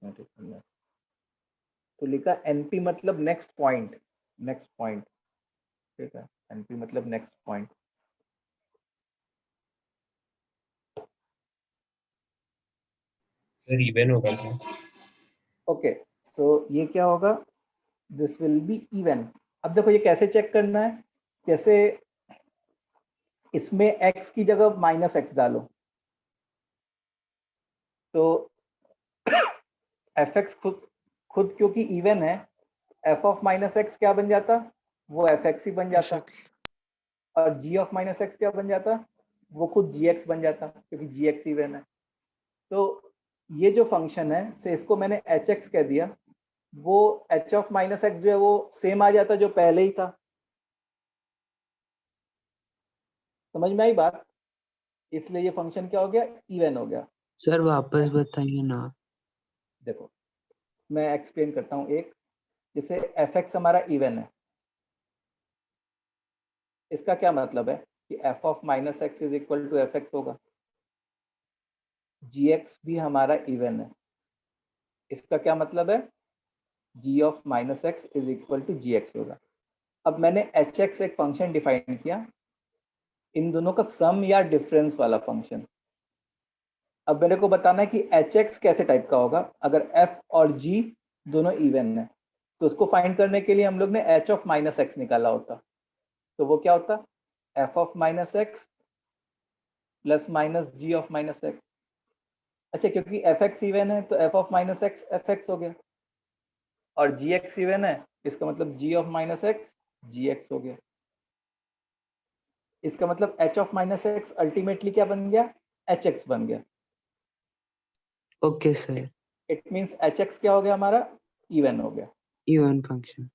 Mathematical math. तो लिखा NP मतलब नेक्स्ट पॉइंट, नेक्स्ट पॉइंट, ठीक है, एनपी मतलब नेक्स्ट पॉइंट। सर इवन होगा क्या? ओके, सो ये क्या होगा, दिस विल बी इवन। अब देखो ये कैसे चेक करना है, जैसे इसमें x की जगह माइनस एक्स डालो, तो एफ एक्स खुद खुद क्योंकि इवन है, एफ ऑफ माइनस एक्स क्या बन जाता, वो एफ एक्स ही बन जाता, और जी ऑफ माइनस एक्स क्या बन जाता, वो खुद जी एक्स बन जाता, क्योंकि जी एक्स इवन है। तो ये जो फंक्शन है, से इसको मैंने एच एक्स कह दिया, वो एच ऑफ माइनस एक्स जो है वो सेम आ जाता जो पहले ही था। समझ में आई बात? इसलिए ये फंक्शन क्या हो गया, इवन हो गया। सर वापस बताइए ना। देखो मैं एक्सप्लेन करता हूँ एक, जैसे एफ एक्स हमारा इवन है, इसका क्या मतलब है कि f of minus x is equal to f x होगा। जी एक्स भी हमारा इवन है, इसका क्या मतलब है, G of minus x is equal to G X होगा। अब मैंने एच एक्स एक फंक्शन डिफाइन किया, इन दोनों का सम या डिफरेंस वाला फंक्शन। अब मेरे को बताना है कि एच एक्स कैसे टाइप का होगा अगर एफ और जी दोनों इवन है। तो उसको फाइंड करने के लिए हम लोग ने एच ऑफ माइनस एक्स निकाला होता, तो वो क्या होता, F of minus x plus minus G of minus X. अच्छा, क्योंकि एफ एक्स इवन है तो F of minus X F X हो गया, और जी एक्स इवन है, इसका मतलब G of minus X G X हो गया। इसका मतलब H of minus X ultimately क्या बन गया, एच एक्स बन गया। Okay sir, it means H X क्या हो गया हमारा, इवन हो गया। Even function.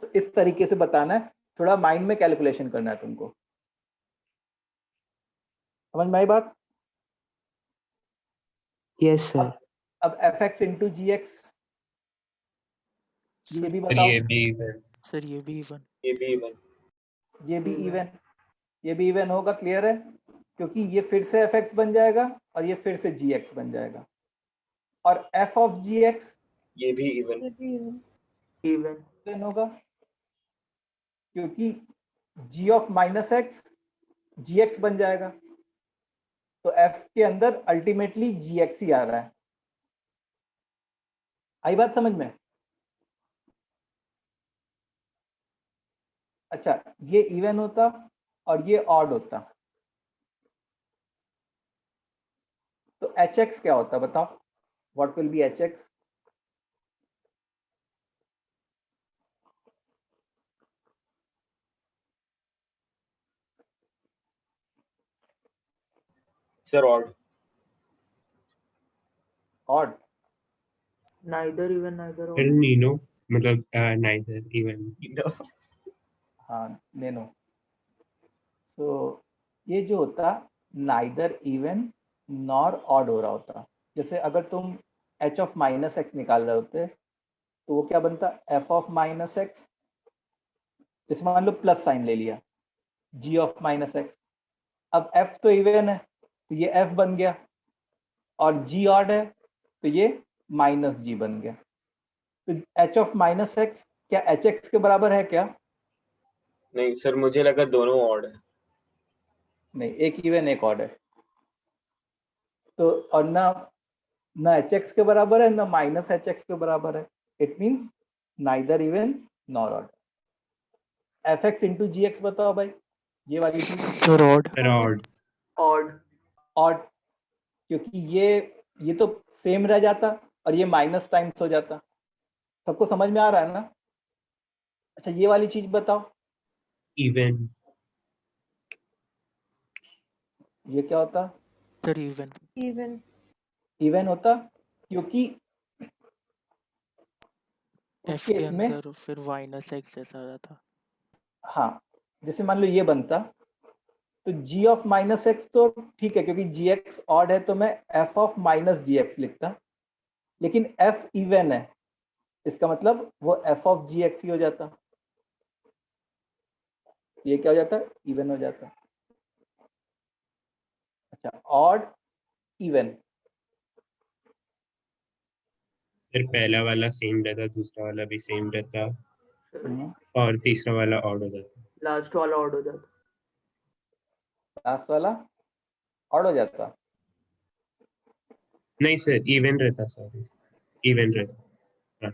तो इस तरीके से बताना है, थोड़ा माइंड में कैलकुलेशन करना है तुमको। समझ में आई बात? Yes sir. अब F x into g x, ये भी सर बताओ। ये भी इवन, सर ये भी इवन, ये भी इवन, ये भी इवन होगा, क्लियर है? क्योंकि ये फिर से एफ एक्स बन जाएगा और ये फिर से जी एक्स बन जाएगा, और एफ ऑफ जी एक्स ये भी इवन, इवन होगा, क्योंकि G of minus X G X बन जाएगा, तो एफ के अंदर अल्टीमेटली जी एक्स ही आ रहा है। आई बात समझ में? अच्छा, ये इवन होता और ये ऑड होता, तो एच एक्स क्या होता बताओ, what will be H x? Sir odd, odd, neither even neither sir odd. Nino मतलब नाइदर इवन। हाँ नैनो। सो ये जो होता, नाइदर इवन नॉर ऑड हो रहा होता। जैसे अगर तुम एच ऑफ माइनस एक्स निकाल रहे होते, तो वो क्या बनता, एफ ऑफ माइनस एक्स, जैसे मान लो प्लस साइन ले लिया, जी ऑफ माइनस एक्स। अब एफ तो इवन है तो ये एफ बन गया, और जी ऑड है तो ये माइनस जी बन गया। तो एच ऑफ माइनस एक्स क्या एच एक्स के बराबर है क्या? नहीं सर मुझे लगा दोनों ऑड है। नहीं, एक इवन एक ऑड है। तो और ना ना एच एक्स के बराबर है ना माइनस एच एक्स के बराबर है, it means neither even nor odd. F x into g x बताओ भाई, ये वाली चीज sir odd, sir odd, Odd. Odd, क्योंकि ये तो सेम रह जाता और ये माइनस टाइम्स हो जाता। सबको समझ में आ रहा है ना? अच्छा, ये वाली चीज बताओ, इवन, ये क्या होता, सर इवन, Even. इवन होता, क्योंकि उस एफ के केस में, अंदर फिर माइनस एक्स जैसा आ रहा था। हाँ जैसे मान लो ये बनता, तो g ऑफ माइनस एक्स तो ठीक है, क्योंकि जी एक्स ऑड है तो मैं f of minus g x लिखता, लेकिन f इवन है, इसका मतलब वो f ऑफ जी एक्स ही हो जाता। ये क्या हो जाता, इवन हो जाता। अच्छा, ऑड इवन, फिर पहला वाला सेम रहता, दूसरा वाला भी सेम रहता, हम्म, और तीसरा वाला ऑड हो जाता। लास्ट वाला ऑड हो जाता। लास्ट वाला ऑड हो जाता। नहीं सर, इवन रहता, सॉरी, इवन रहता। हाँ,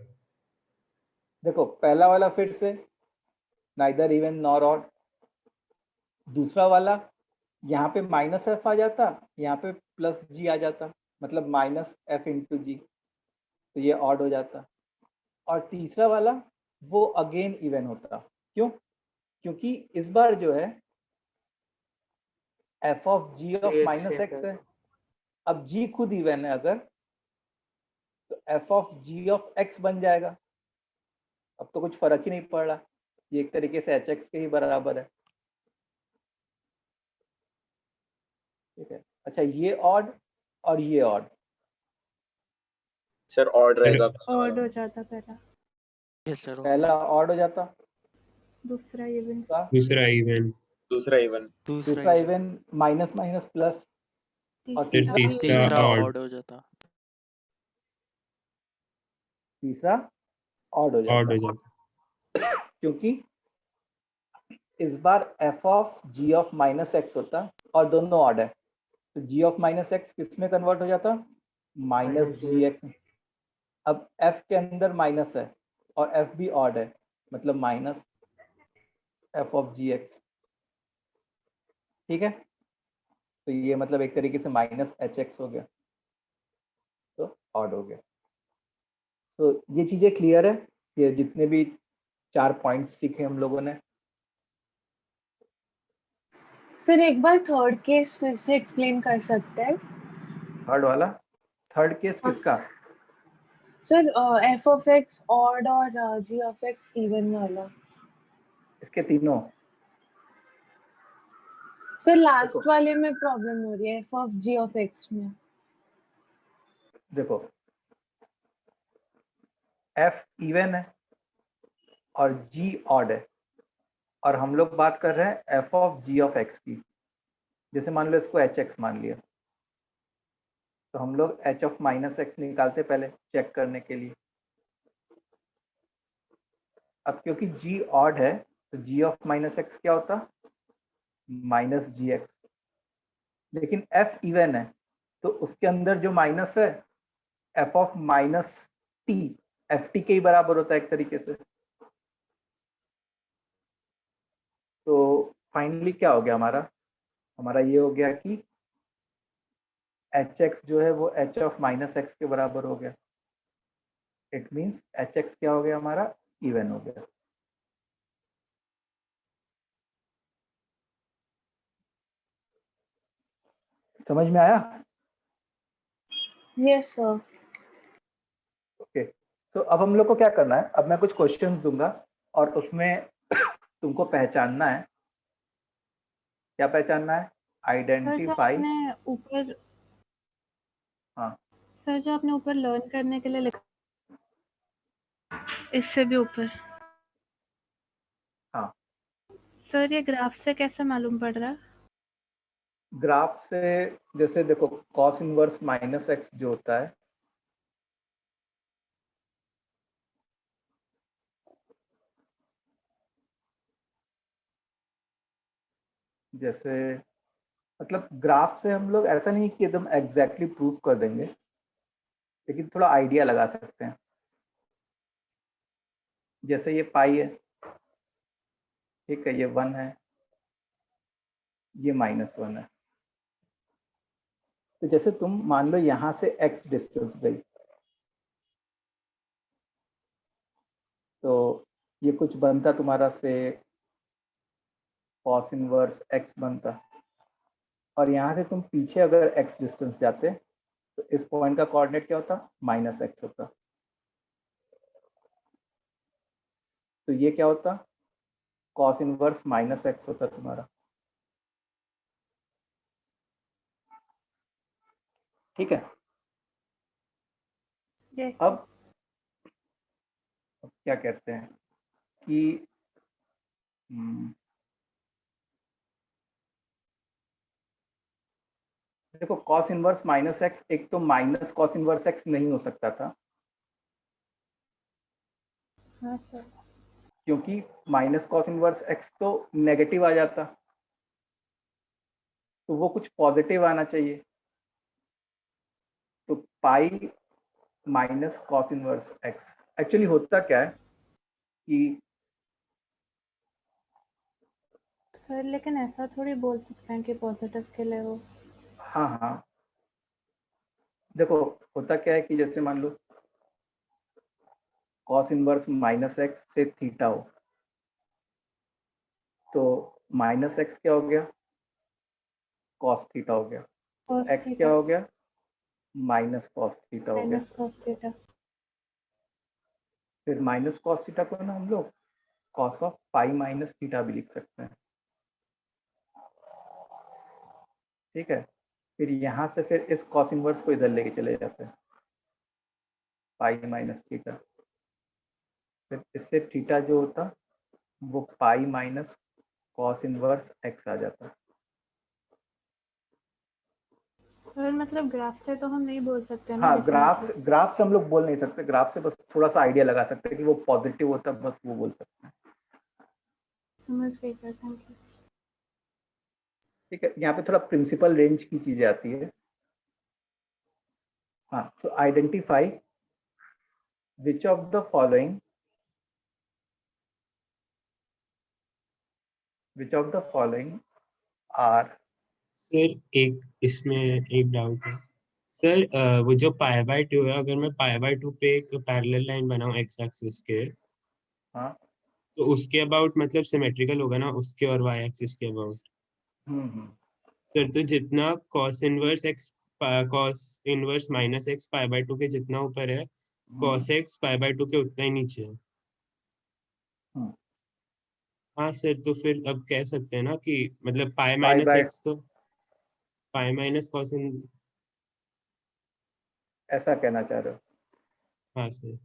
देखो पहला वाला फिर से नाइदर इवन नॉर ऑड, दूसरा वाला यहाँ पे माइनस एफ आ जाता, यहाँ पे प्लस जी आ जाता, मतलब माइनस एफ इंटू जी, तो ये ऑड हो जाता। और तीसरा वाला वो अगेन इवन होता। क्यों? क्योंकि इस बार जो है f of ji of AX minus change x है, है। अब जी खुद इवन है अगर, तो F of ji of x बन जाएगा। अब तो कुछ फर्क ही नहीं पड़ रहा, ये एक तरीके से एच एक्स के ही बराबर है। ठीक है, अच्छा ये ऑड और ये ऑड, सर ऑड रहेगा ऑड हो जाता पहला, यस सर। पहला ऑड हो जाता, दूसरा इवन, दूसरा इवन, दूसरा इवन, दूसरा इवन माइनस माइनस प्लस, और फिर तीसरा तीसरा ऑड ऑड, हो जाता। तीसरा ऑड हो ऑड जाता, हो जाता। क्योंकि इस बार F of ji of minus X होता और दोनों ऑड है, तो जी ऑफ माइनस एक्स किस में कन्वर्ट हो जाता? Minus g x. अब एफ के अंदर माइनस है और एफ भी ऑड है, मतलब minus f of g x. ठीक है, तो ये मतलब एक तरीके से माइनस एच एक्स हो गया, तो ऑड हो गया। तो ये चीज़ें क्लियर है, ये जितने भी 4 पॉइंट्स सीखे हम लोगों ने। सर एक बार थर्ड केस फिर से एक्सप्लेन कर सकते हैं? थर्ड वाला, थर्ड केस हाँ, किसका? Sir F of x odd और जी ऑफ एक्स इवन वाला। इसके तीनों। सर लास्ट देखो। वाले में प्रॉब्लम हो रही है, f of ji of x में। देखो एफ इवन है और जी ऑड है, और हम लोग बात कर रहे हैं f of ji of x की। जैसे मान लो इसको एच एक्स मान लिया, तो हम लोग एच ऑफ माइनस एक्स निकालते पहले चेक करने के लिए। अब क्योंकि जी ऑड है तो जी ऑफ माइनस एक्स क्या होता? Minus g x. लेकिन एफ इवन है तो उसके अंदर जो माइनस है f of minus T, F T के ही बराबर होता है एक तरीके से। तो फाइनली क्या हो गया हमारा? हमारा ये हो गया कि एच एक्स जो है वो एच ऑफ माइनस एक्स के बराबर हो गया। इट मीन्स एच एक्स क्या हो गया हमारा? इवन हो गया। समझ में आया? Yes sir. ओके, तो अब हम लोग को क्या करना है, अब मैं कुछ क्वेश्चंस दूंगा और उसमें तुमको पहचानना है। क्या पहचानना है? सर जो आइडेंटिफाई। आपने ऊपर, हाँ, सर जो आपने ऊपर लर्न करने के लिए लिखा, इससे भी ऊपर। हाँ, सर ये ग्राफ से कैसे मालूम पड़ रहा है? ग्राफ से जैसे देखो कॉस इनवर्स माइनस एक्स जो होता है, जैसे मतलब ग्राफ से हम लोग ऐसा नहीं कि एकदम एग्जैक्टली प्रूफ कर देंगे, लेकिन थोड़ा आइडिया लगा सकते हैं। जैसे ये पाई है, ठीक है, ये 1 है, ये -1 है। तो जैसे तुम मान लो यहाँ से x डिस्टेंस गई, तो ये कुछ बनता तुम्हारा से cos इनवर्स x बनता, और यहाँ से तुम पीछे अगर x डिस्टेंस जाते तो इस पॉइंट का कोऑर्डिनेट क्या होता? -x होता। तो ये क्या होता? cos इनवर्स -x होता तुम्हारा। ठीक है, यस। अब क्या कहते हैं कि देखो cos इनवर्स -x, एक तो माइनस cos इनवर्स x नहीं हो सकता था, हाँ सर। क्योंकि माइनस कॉस इनवर्स एक्स तो नेगेटिव आ जाता, तो वो कुछ पॉजिटिव आना चाहिए। तो पाई minus cos inverse x, actually होता क्या है कि सर लेकिन ऐसा थोड़ी बोल सकते हैं कि पॉजिटिव के लिए हो। हाँ हाँ, देखो होता क्या है कि जैसे मान लो कॉस इनवर्स माइनस एक्स से थीटा हो, तो माइनस एक्स क्या हो गया, कॉस थीटा हो गया, cos एक्स क्या थीटा हो गया, माइनस कॉस थीटा हो गया। Minus cos theta. फिर माइनस कॉस थीटा को ना हम लोग cos of pi minus theta भी लिख सकते हैं, ठीक है। फिर यहाँ से फिर इस कॉस इनवर्स को इधर लेके चले जाते हैं, पाई माइनस थीटा। फिर इससे थीटा जो होता वो pi minus cos inverse X आ जाता। सर मतलब ग्राफ से तो हम नहीं बोल सकते ना हाँ, डिफरेंशियल। ग्राफ से हम लोग बोल नहीं सकते, ग्राफ से बस थोड़ा सा आइडिया लगा सकते हैं कि वो पॉजिटिव होता, बस वो बोल सकते हैं। समझ गई सर, थैंक यू। ठीक है, यहाँ पे थोड़ा प्रिंसिपल रेंज की चीजें आती है। हाँ, so identify which of the following are. Sir एक इसमें एक डाउट है सर, वो जो पाई बाय 2 है, अगर मैं पाई बाय 2 पे एक पैरेलल लाइन बनाऊं एक्स एक्सिस के, हाँ, तो उसके अबाउट मतलब सिमेट्रिकल होगा ना उसके और वाई एक्सिस के अबाउट। हम्म। सर तो जितना cos inverse minus x pi by 2 के जितना ऊपर है, कॉस एक्स पाई बाय 2 के उतना ही नीचे है। हम्म। हाँ सर, तो फिर अब कह सकते हैं ना कि मतलब पाई पाई माइनस बाय, एक्स तो पाई माइनस कॉस इन। ऐसा कहना चाह रहे हो। हाँ सर।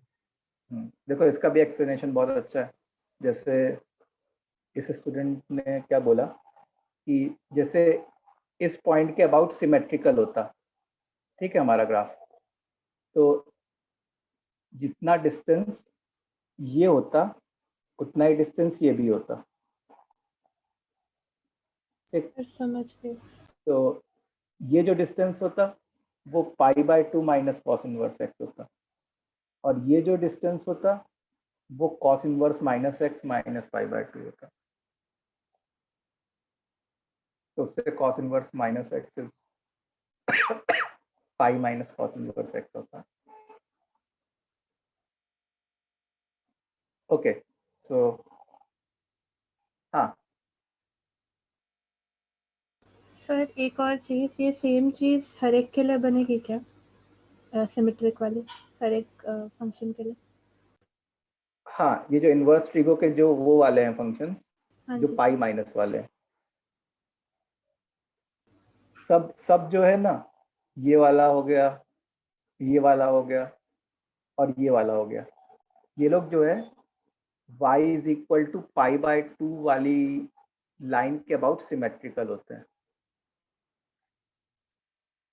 देखो इसका भी एक्सप्लेनेशन बहुत अच्छा है। जैसे इस स्टूडेंट ने क्या बोला कि जैसे इस पॉइंट के अबाउट सिमेट्रिकल होता, ठीक है हमारा ग्राफ, तो जितना डिस्टेंस ये होता उतना ही डिस्टेंस ये भी होता, ठीक। सर समझ गई। तो ये जो डिस्टेंस होता वो पाई by 2 minus cos inverse x होता, और ये जो डिस्टेंस होता वो cos inverse minus x minus pi by 2 होता। तो उससे cos inverse minus x is pi minus cos inverse x होता। ओके, सो हाँ, सर एक और चीज़, ये सेम चीज़ हर एक के लिए बनेगी क्या, सिमेट्रिक वाली, हर एक फंक्शन के लिए? हाँ, ये जो इनवर्स ट्रिगो के जो वो वाले हैं फंक्शंस, हाँ जो जी। पाई माइनस वाले हैं, सब सब जो है ना, ये वाला हो गया, ये वाला हो गया, और ये वाला हो गया, ये लोग जो है y is equal to pi by 2 वाली लाइन के अबाउट सिमेट्रिकल होते हैं।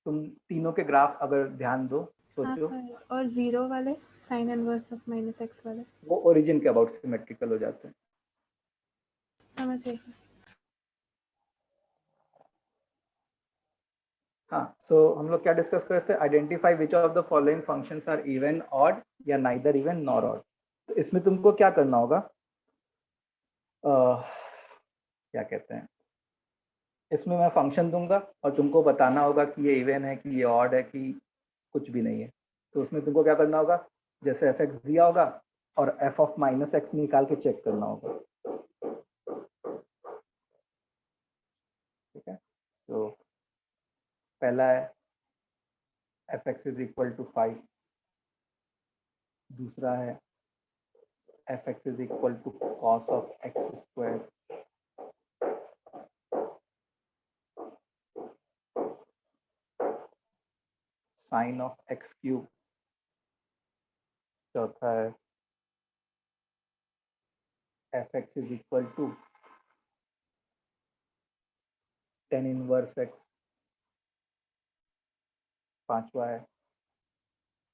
तुम तीनों के ग्राफ अगर ध्यान दो, हाँ सोचो, सर, और जीरो वाले sine inverse of minus x वाले। वो ओरिजिन के अबाउट सिमेट्रिकल हो जाते हैं। समझ गई। हाँ, सो हम लोग क्या डिस्कस कर रहे थे, identify which of the following functions are even odd या नाइदर इवन नॉर ऑड। तो इसमें तुमको क्या करना होगा, क्या कहते हैं, इसमें मैं फंक्शन दूंगा और तुमको बताना होगा कि ये इवन है कि ये ऑड है कि कुछ भी नहीं है। तो उसमें तुमको क्या करना होगा, जैसे एफ एक्स दिया होगा और एफ ऑफ माइनस एक्स निकाल के चेक करना होगा, ठीक है। तो पहला है f x is equal to 5, दूसरा है f x is equal to cos of x square, sine of x cube, चौथा है f x is equal to tan inverse x, पांचवा है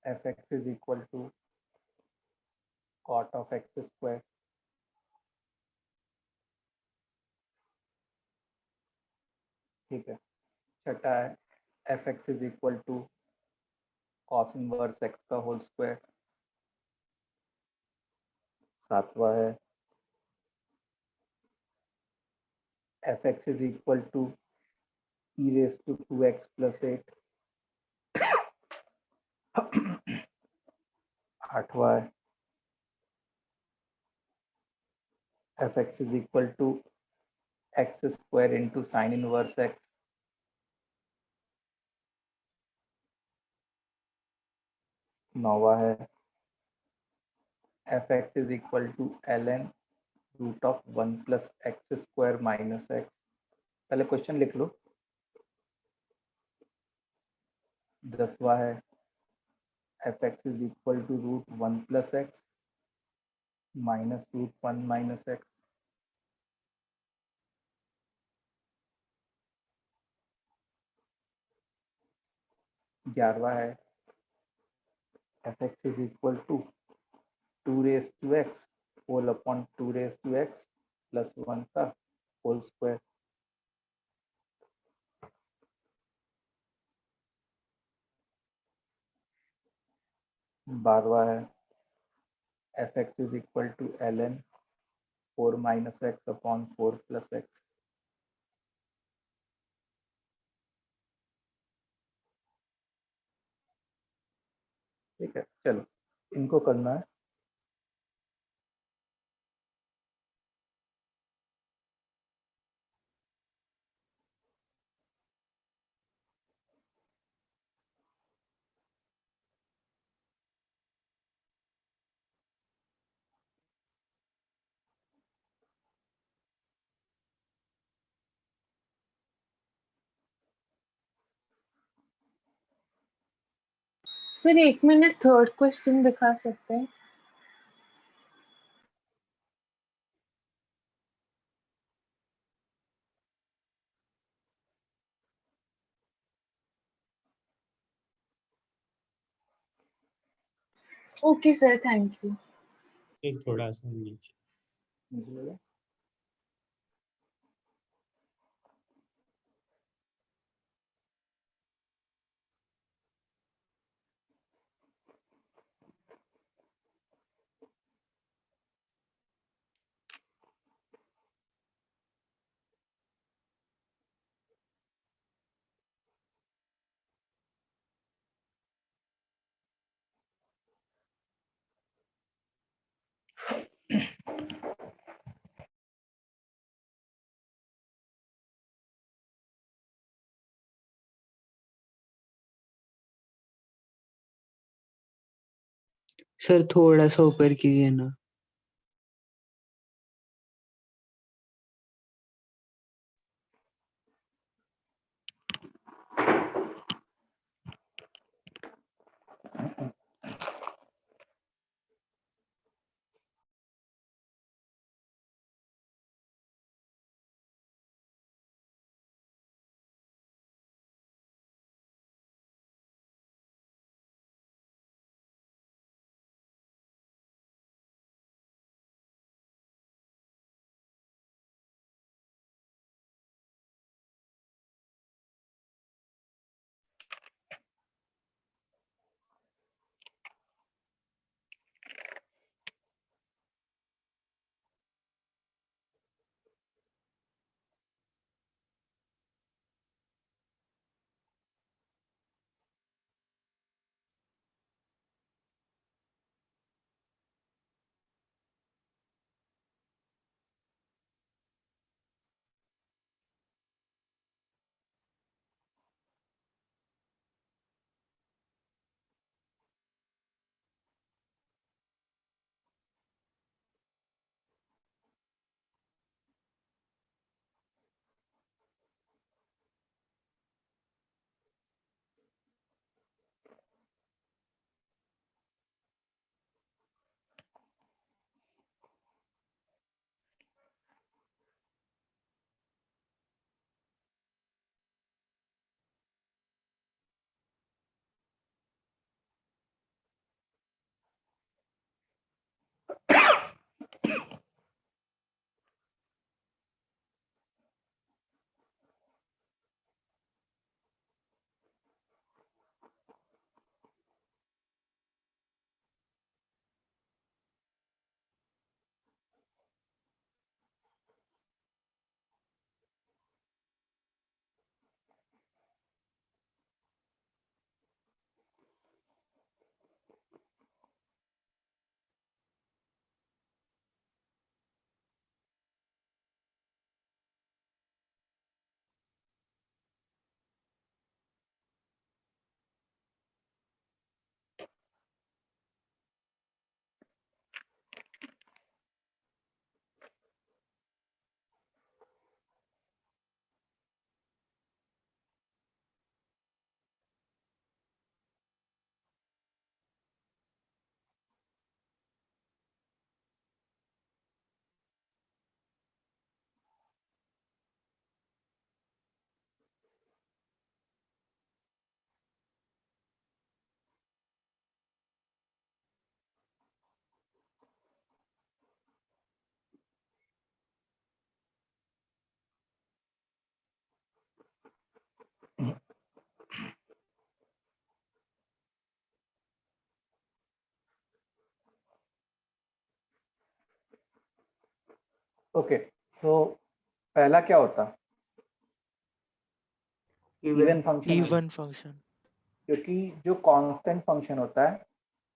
f x is equal to cot of x square, ठीक है। छठा है f x is equal to cos inverse x का whole square. सातवां है f x is equal to e raise to 2x plus 8। आठवां है f x is equal to x square into sine inverse x. नौवा है f x is equal to l n root of 1 plus x square minus x. पहले question लिख लो। 10वां है f x is equal to root 1 plus x minus root 1 minus x. 11वां है f x is equal to 2 raise to x whole upon 2 raise to x plus 1 का whole square. 12वां है f x is equal to l n 4 minus x upon 4 plus x. ठीक है, चलो इनको करना है। सर 1 मिनट थर्ड क्वेश्चन दिखा सकते हैं? Okay sir, thank you. सिर्फ थोड़ा सा नीचे। मुझे सर थोड़ा सा ऊपर कीजिए ना। ओके, सो पहला क्या होता? Even function, even function. क्योंकि जो कांस्टेंट फंक्शन होता है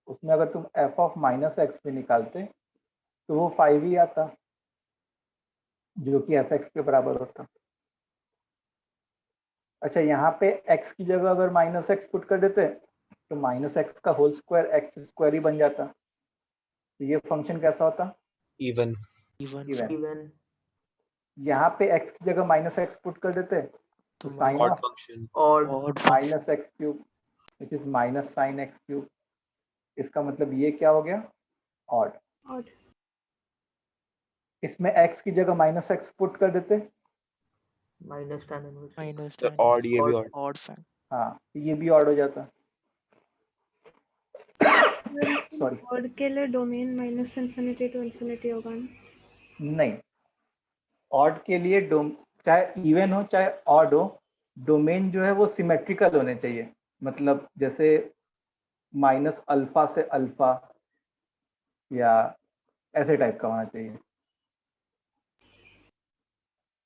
उसमें अगर तुम f ऑफ माइनस एक्स भी निकालते तो वो 5 ही आता, जो कि fx के बराबर होता। अच्छा, यहाँ पे x की जगह अगर माइनस एक्स पुट कर देते तो माइनस एक्स का होल स्क्वायर एक्स स्क्वायर ही बन जाता। तो ये फंक्शन कैसा होता? इवन। Even even. इवन। यहाँ पे x की जगह माइनस एक्स पुट कर देते तो तो sine odd of function. Odd. Odd function. Minus x cube which is minus sine x cube. इसका मतलब ये क्या हो गया? ऑड। ऑड। इसमें x की जगह माइनस एक्स पुट कर देते, minus tan inverse. Minus sir tan odd, ये भी Odd. ऑड। Odd fact. हाँ तो ये भी ऑड हो जाता। सॉरी, ऑड के लिए domain minus infinity to infinity होगा ना? नहीं, ऑड के लिए चाहे इवन हो चाहे ऑड हो, डोमेन जो है वो सिमेट्रिकल होने चाहिए। मतलब जैसे माइनस अल्फा से अल्फा या ऐसे टाइप का होना चाहिए।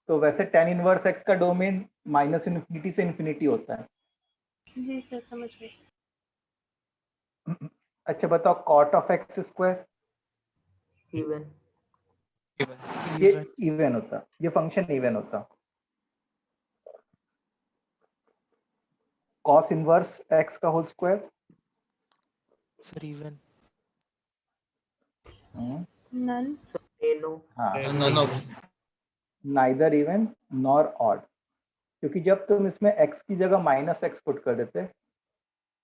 तो वैसे tan इनवर्स x का डोमेन माइनस इन्फिनिटी से इन्फिनिटी होता है। जी सर, समझ गए। अच्छा बताओ, cot of x square, even. ये इवन। इवन होता, ये फंक्शन इवन होता। cos इनवर्स x का whole square, sir even. None. नेनो। हाँ, नाइदर इवन नॉर ऑड, क्योंकि जब तुम इसमें x की जगह माइनस एक्स पुट कर देते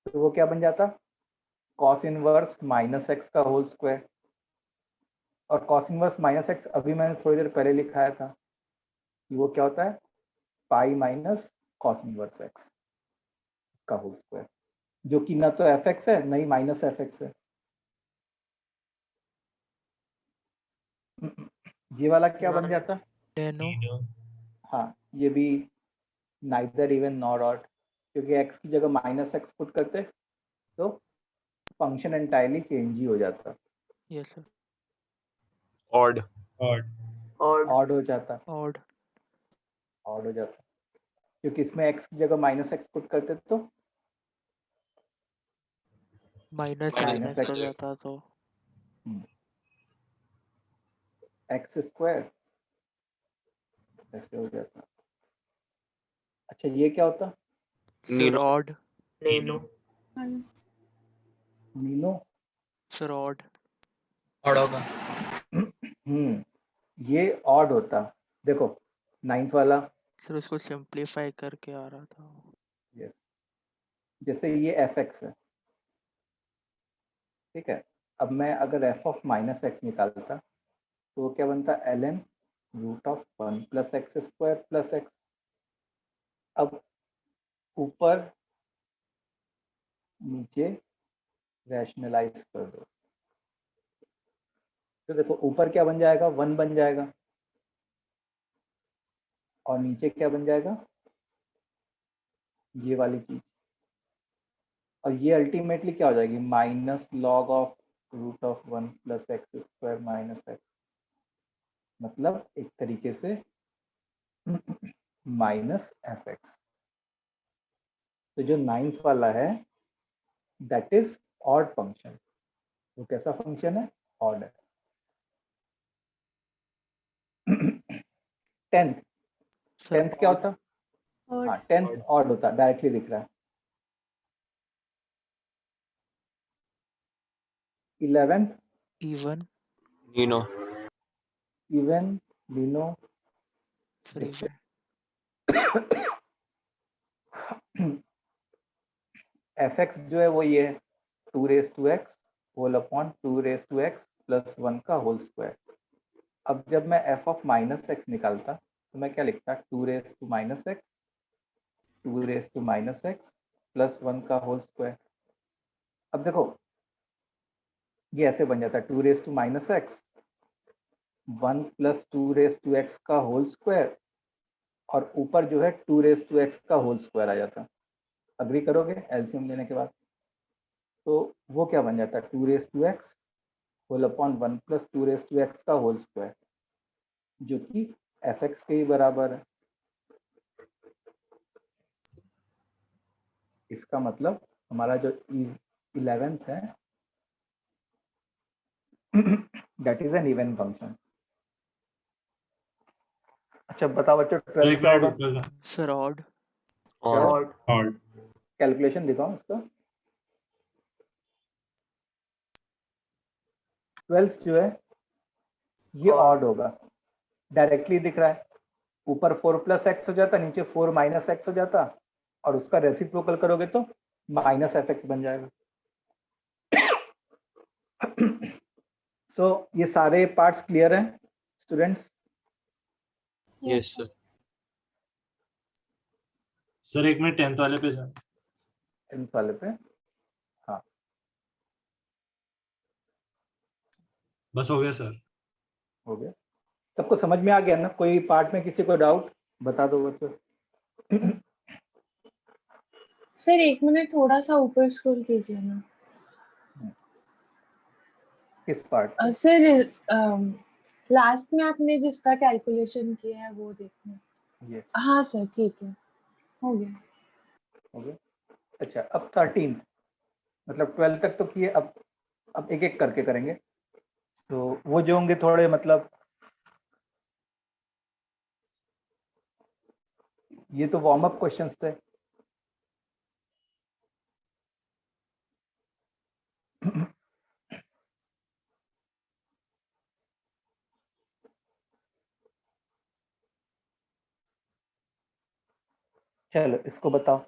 तो वो क्या बन जाता? cos इनवर्स माइनस एक्स का होल स्क्वायर। और cos इनवर्स माइनस एक्स अभी मैंने थोड़ी देर पहले लिखाया था कि वो क्या होता है? Pi minus cos inverse x का होल स्क्वायर, जो कि ना तो एफ एक्स है ना ही माइनस एफ एक्स है। ये वाला क्या बन जाता? नेनो। हाँ, ये भी नाइदर इवन नॉर ऑड, क्योंकि x की जगह माइनस एक्स पुट करते तो फंक्शन एंटायरली चेंज ही हो जाता, yes sir. Odd. Odd. Odd. Odd हो जाता, ऑड। ऑड हो जाता, क्योंकि इसमें x की जगह माइनस एक्स पुट करते तो माइनस Minus साइन एक्स हो x. जाता तो एक्स स्क्वायर ऐसे हो जाता। अच्छा, ये क्या होता? सर नीनो। ऑड। नेनो। मीनो। Sir odd. ये ऑड होता। देखो, नाइन्थ वाला, सर उसको सिंप्लीफाई करके आ रहा था। यस, जैसे ये एफ एक्स है, ठीक है। अब मैं अगर एफ ऑफ माइनस एक्स निकालता तो वो क्या बनता? L n root of 1 plus x square plus x. अब ऊपर नीचे रैशनलाइज कर दो तो देखो ऊपर क्या बन जाएगा? 1 बन जाएगा, और नीचे क्या बन जाएगा? ये वाली चीज। और ये अल्टीमेटली क्या हो जाएगी? Minus log of root of 1 plus x square minus x, मतलब एक तरीके से माइनस एफ एक्स। तो जो नाइन्थ वाला है दैट इज ऑड फंक्शन। वो कैसा फंक्शन है? ऑड है। टेंथ, सर टेंथ क्या होता? ऑड। हाँ, टेंथ ऑड होता, डायरेक्टली दिख रहा है। 11th even. नीनो। इवन लीनो। Sir even. एफ एक्स जो है वो ये है 2 raise to x whole upon 2 raise to x plus 1 का होल स्क्वायर। अब जब मैं एफ ऑफ माइनस एक्स निकालता तो मैं क्या लिखता? 2 raise to minus x 2 raise to minus x plus 1 का होल स्क्वायर। अब देखो ये ऐसे बन जाता है 2 raise to minus x 1 plus 2 raise to x का होल स्क्वायर, और ऊपर जो है 2 रेस टू एक्स का होल स्क्वायर आ जाता। अग्री करोगे एलसीएम लेने के बाद? तो वो क्या बन जाता है? 2 raise to x whole upon 1 plus 2 raise to x का होल स्क्वायर जो कि fx के ही बराबर है। इसका मतलब हमारा जो 11th है that is an even function. अच्छा बताओ बच्चों 12th क्या होगा? Sir odd. क्या है? odd, odd. कैलकुलेशन दिखाओ इसका। 12th जो है ये Odd. ऑड होगा, डायरेक्टली दिख रहा है। ऊपर 4 प्लस एक्स हो जाता, नीचे 4 माइनस एक्स हो जाता, और उसका रेसिप्रोकल करोगे तो माइनस एफ एक्स बन जाएगा। सो ये सारे पार्ट्स क्लियर हैं स्टूडेंट्स? Yes sir. सर एक मिनट 10th वाले पे जाओ। 10th वाले पे हाँ बस हो गया सर। हो गया। सबको समझ में आ गया ना? कोई पार्ट में किसी को डाउट बता दो बच्चों। सर 1 मिनट थोड़ा सा ऊपर स्क्रॉल कीजिए ना। किस पार्ट? सर लास्ट में आपने जिसका कैलकुलेशन किया है वो देखना। ये हाँ सर ठीक है, हो गया। हो गया। अच्छा अब 13 मतलब 12 तक तो किए, अब एक एक करके करेंगे। तो वो जो होंगे थोड़े मतलब ये तो वार्म अप क्वेश्चंस थे। चलो इसको बताओ।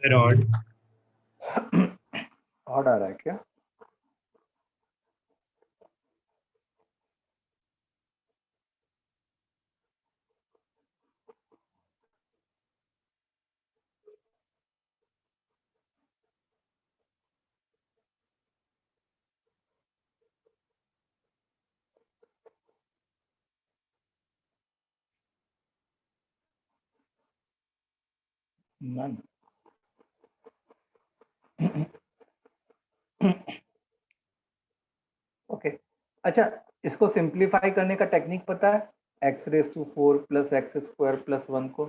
Sir odd. ऑड आ रहा है क्या? नन। ओके अच्छा, इसको सिंप्लीफाई करने का टेक्निक पता है? x⁴ प्लस x² प्लस 1 को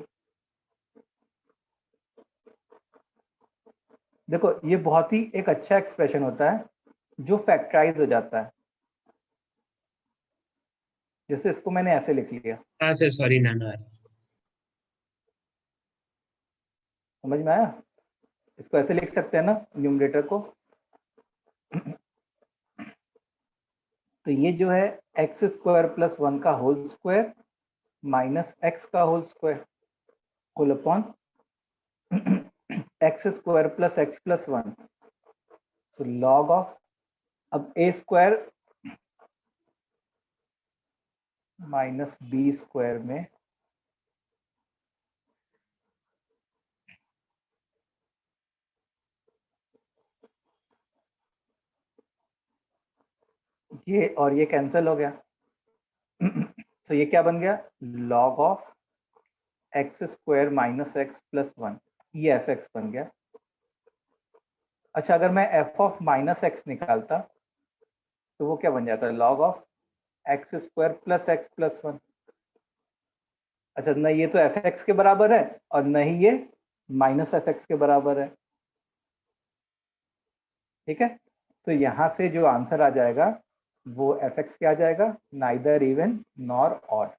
देखो, ये बहुत ही एक अच्छा एक्सप्रेशन होता है जो फैक्टराइज हो जाता है। जैसे इसको मैंने ऐसे लिख लिया, हाँ सर सॉरी नन आ रहा। समझ में आया? इसको ऐसे लिख सकते हैं ना न्यूमरेटर को। तो ये जो है x² प्लस 1 का होल स्क्वायर माइनस x का whole square whole upon x² plus x plus 1। So log of, अब a² माइनस b² में ये और ये कैंसिल हो गया। तो ये क्या बन गया? Log of x² minus x plus 1, ये fx बन गया। अच्छा अगर मैं f ऑफ माइनस x निकालता तो वो क्या बन जाता है? Log of x² plus x plus 1। अच्छा न ये तो fx के बराबर है और न ही ये माइनस fx के बराबर है। ठीक है, तो यहां से जो आंसर आ जाएगा वो fx क्या आ जाएगा? Neither even nor odd.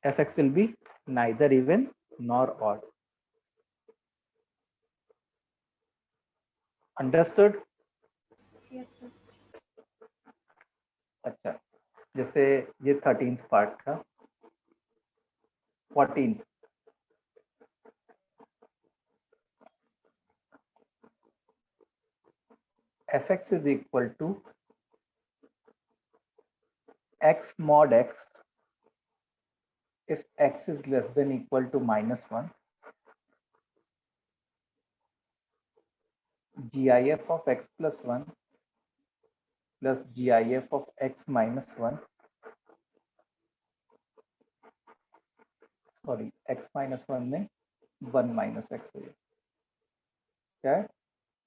fx will be neither even nor odd. Understood? Yes sir. अच्छा, जैसे ये 13th पार्ट था, 14th fx is equal to x mod x if x is less than equal to -1, gif of x plus 1 plus gif of x minus 1, sorry x minus 1 में 1 minus x हो गया, क्या है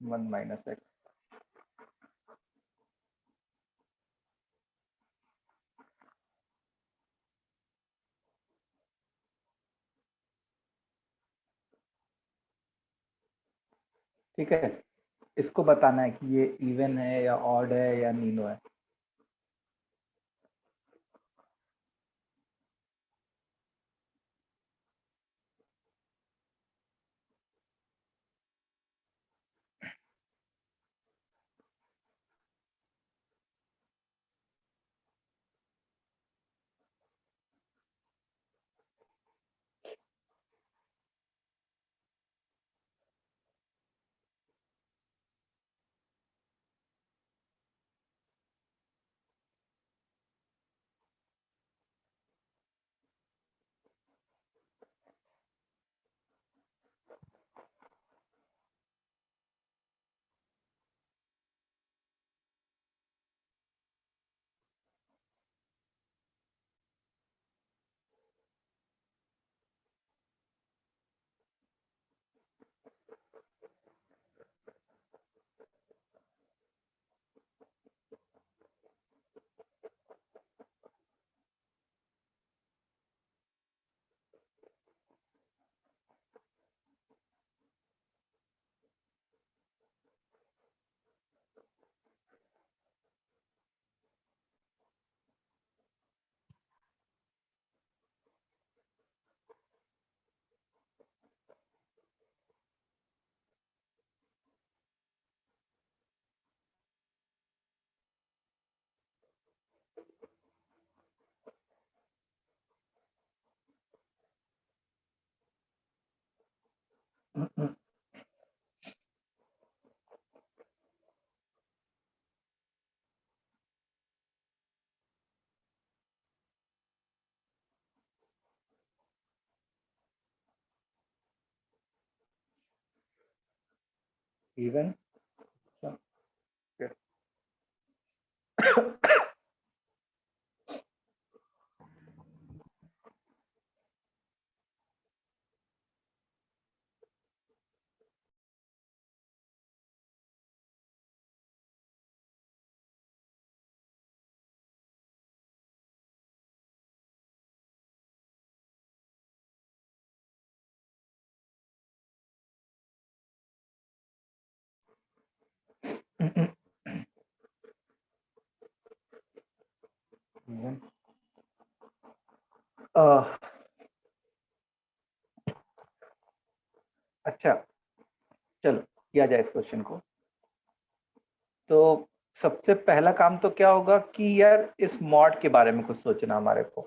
1 minus x। ठीक है, इसको बताना है कि ये इवन है या ऑड है या नीनो है। इवन अच्छा, चलो किया जाए इस क्वेश्चन को। तो सबसे पहला काम तो क्या होगा कि यार इस मॉड के बारे में कुछ सोचना हमारे को।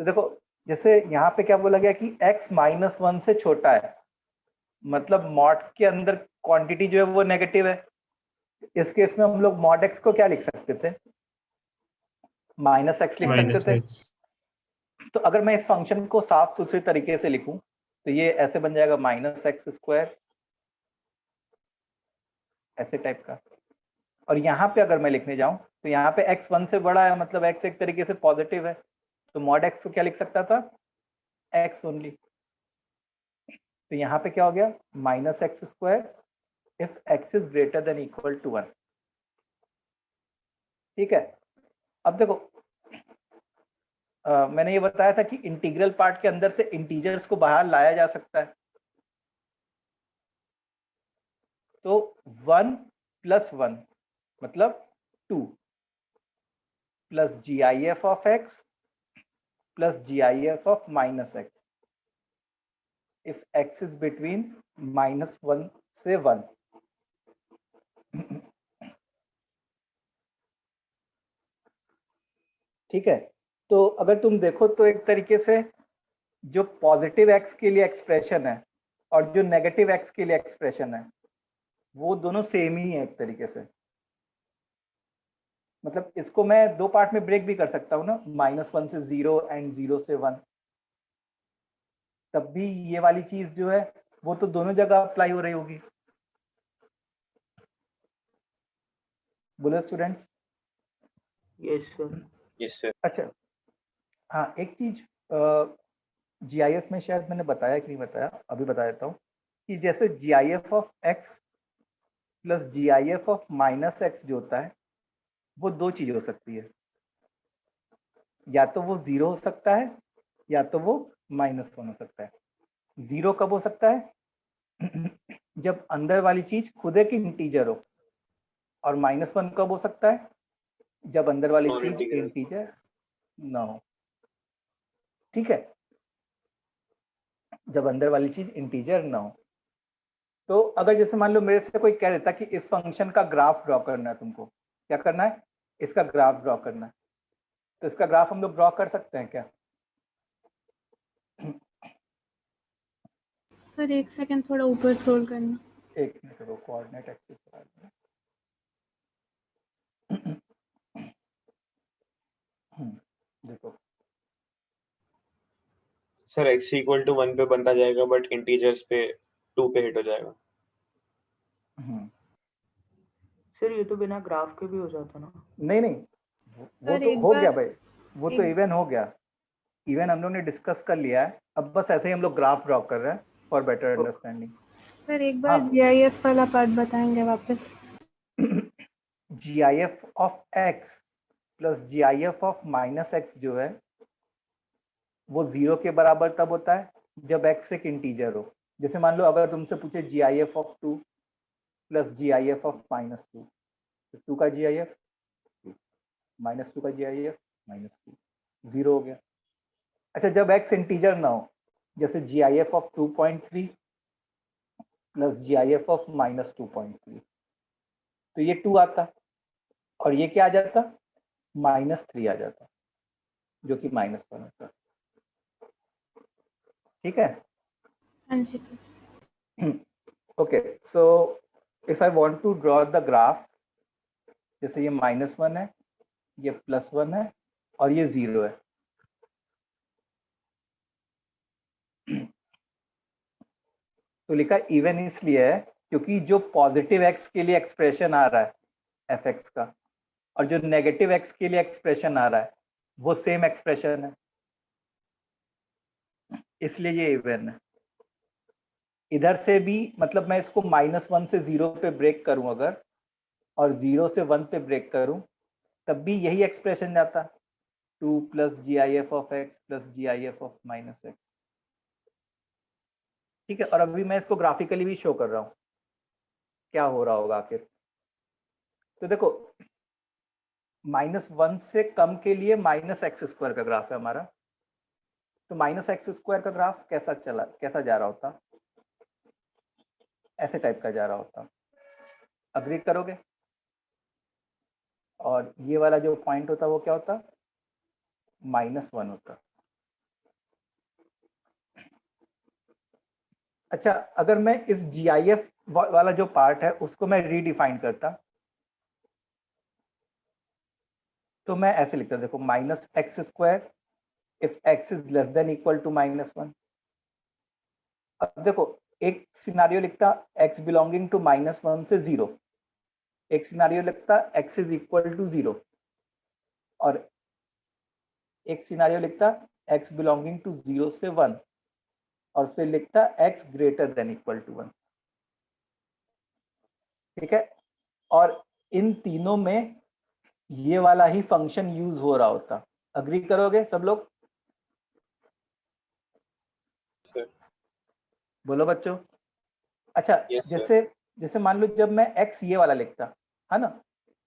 तो देखो, जैसे यहाँ पे क्या बोला गया कि x माइनस 1 से छोटा है, मतलब मॉड के अंदर क्वांटिटी जो है वो नेगेटिव है। इस केस में हम लोग मॉड x को क्या लिख सकते थे, माइनस एक्स लिख माइनस सकते थे। एक्स। तो अगर मैं इस फंक्शन को साफ सुथरे तरीके से लिखूं तो ये ऐसे बन जाएगा माइनस एक्स स्क्वायर, ऐसे टाइप का। और यहाँ पे अगर मैं लिखने जाऊं तो यहाँ पे x 1 से बड़ा है, मतलब x एक तरीके से पॉजिटिव है, तो मॉड x को क्या लिख सकता था, x ओनली। तो यहाँ पे क्या हो गया, minus x square if x is greater than equal to 1। ठीक है, अब देखो मैंने ये बताया था कि इंटीग्रल पार्ट के अंदर से इंटीजर्स को बाहर लाया जा सकता है। तो 1 + 1 मतलब 2 plus GIF of x plus GIF of minus x if x is between -1 से 1। ठीक है, तो अगर तुम देखो तो एक तरीके से जो पॉजिटिव एक्स के लिए एक्सप्रेशन है और जो नेगेटिव एक्स के लिए एक्सप्रेशन है वो दोनों सेम ही है एक तरीके से। मतलब इसको मैं दो पार्ट में ब्रेक भी कर सकता हूँ ना, -1 से 0 एंड 0 से 1, तब भी ये वाली चीज जो है वो तो दोनों जगह अप्लाई हो रही होगी। बोलो students. Yes sir. Yes sir. अच्छा हाँ, एक चीज GIF में शायद मैंने बताया कि नहीं बताया, अभी बता देता हूँ कि जैसे GIF of x plus GIF of -x जो होता है वो दो चीज हो सकती है, या तो वो 0 हो सकता है या तो वो -1 हो सकता है। 0 कब हो सकता है? जब अंदर वाली चीज खुद एक इंटीजर हो, और -1 कब हो सकता है? जब अंदर वाली चीज Non-integer। इंटीजर ना हो। ठीक है, जब अंदर वाली चीज इंटीजर ना हो। तो अगर जैसे मान लो मेरे से कोई कह देता कि इस फंक्शन का ग्राफ ड्रॉ करना है, तुमको क्या करना है? इसका ग्राफ ड्रॉ करना है, तो इसका ग्राफ हम लोग ड्रॉ कर सकते हैं क्या? सर एक सेकंड, थोड़ा ऊपर स्क्रॉल करना। एक मिनट रुको, कोऑर्डिनेट एक्सिस पर आ जाना। देखो सर x इक्वल टू 1 पे बनता जाएगा बट इंटीजर्स पे 2 पे हिट हो जाएगा। सर ये तो बिना ग्राफ के भी हो जाता ना। नहीं नहीं, वो सर, तो एक हो बार- गया भाई, वो तो एक- इवन हो गया, इवन हम लोग ने डिस्कस कर लिया है। अब बस ऐसे ही हम लोग ग्राफ ड्रॉ कर रहे हैं फॉर बेटर अंडरस्टैंडिंग। सर एक बार हाँ। GIF वाला पार्ट बताएंगे वापस? GIF of x plus GIF of -x जो है वो 0 के बराबर तब होता है जब x एक इंटीजर हो। जैसे मान लो अगर तुमसे पूछे GIF of 2 plus GIF of -2, तो 2 का GIF, -2 का GIF, -2, 0 हो गया। अच्छा, जब x इंटीजर ना हो, जैसे GIF of 2.3 plus GIF of -2.3, तो ये 2 आता और ये क्या आ जाता? -3 आ जाता, जो कि -1 होता। ठीक है। हाँ जी sir. Okay, so if I want to draw the graph, जैसे ये -1 है, ये +1 है और ये 0 है। तो लिखा इवन इसलिए है क्योंकि जो पॉजिटिव x के लिए एक्सप्रेशन आ रहा है fx का, और जो नेगेटिव x के लिए एक्सप्रेशन आ रहा है वो सेम एक्सप्रेशन है, इसलिए ये इवन है। इधर से भी मतलब मैं इसको -1 से 0 पे ब्रेक करूं अगर, और 0 से 1 पे ब्रेक करूं, तब भी यही एक्सप्रेशन जाता, 2 plus GIF of x plus GIF of -x। ठीक है, और अभी मैं इसको ग्राफिकली भी शो कर रहा हूँ क्या हो रहा होगा आखिर। तो देखो, -1 से कम के लिए -x² का ग्राफ है हमारा, तो -x² का ग्राफ कैसा जा रहा होता? ऐसे टाइप का जा रहा होता। अग्री करोगे? और ये वाला जो पॉइंट होता वो क्या होता? -1 होता। अच्छा, अगर मैं इस GIF वाला जो पार्ट है उसको मैं रीडिफाइन करता, तो मैं ऐसे लिखता, देखो, -x² if x is less than equal to -1। अब देखो, एक सिनारियो लिखता x बिलोंगिंग टू -1 से 0, एक सिनारियो लिखता x इज इक्वल टू 0, और एक सिनारियो लिखता x बिलोंगिंग टू 0 से 1, और फिर लिखता x greater than equal to 1। ठीक है, और इन तीनों में ये वाला ही फंक्शन यूज हो रहा होता। अग्री करोगे सब लोग? सर। बोलो बच्चों। अच्छा, Yes, sir। जैसे मान लो जब मैं x ये वाला लिखता है ना,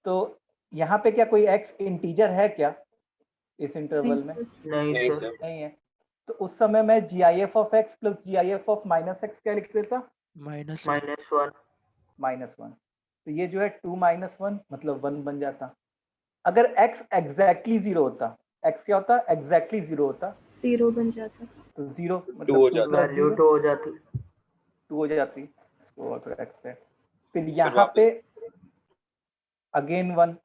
तो यहाँ पे क्या कोई x इंटीजर है क्या इस इंटरवल में? नहीं नहीं सर। सर। नहीं है। तो उस समय मैं GIF of x plus GIF of -x क्या लिख देता? -1। -1। तो ये जो है 2 - 1 मतलब 1 बन जाता। अगर x एग्जैक्टली 0 होता, x क्या होता? एग्जैक्टली 0 होता, 0 बन जाता। तो 0 हो मतलब 2 जाता। प्लस वैल्यू 0 2 हो जाती। 2 हो जाती, इसको और थोड़ा x है। फिर फिर यहाँ वापस पे अगेन 1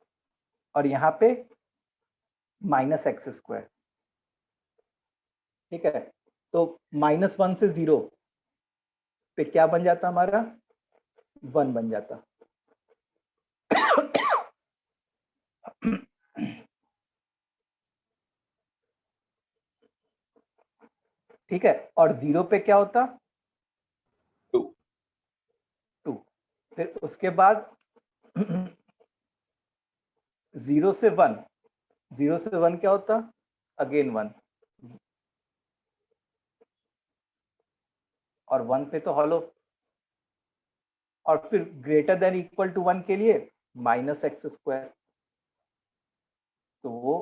और यहाँ पे माइनस एक्स स्क्वायर, ठीक है। तो -1 से 0 पे क्या बन जाता हमारा? 1 बन जाता। ठीक है, और 0 पे क्या होता? 2 2। फिर उसके बाद 0 से 1, 0 से 1 क्या होता? अगेन 1, और 1 पे तो हॉलो, और फिर ग्रेटर देन इक्वल टू 1 के लिए माइनस एक्स स्क्वायर, तो वो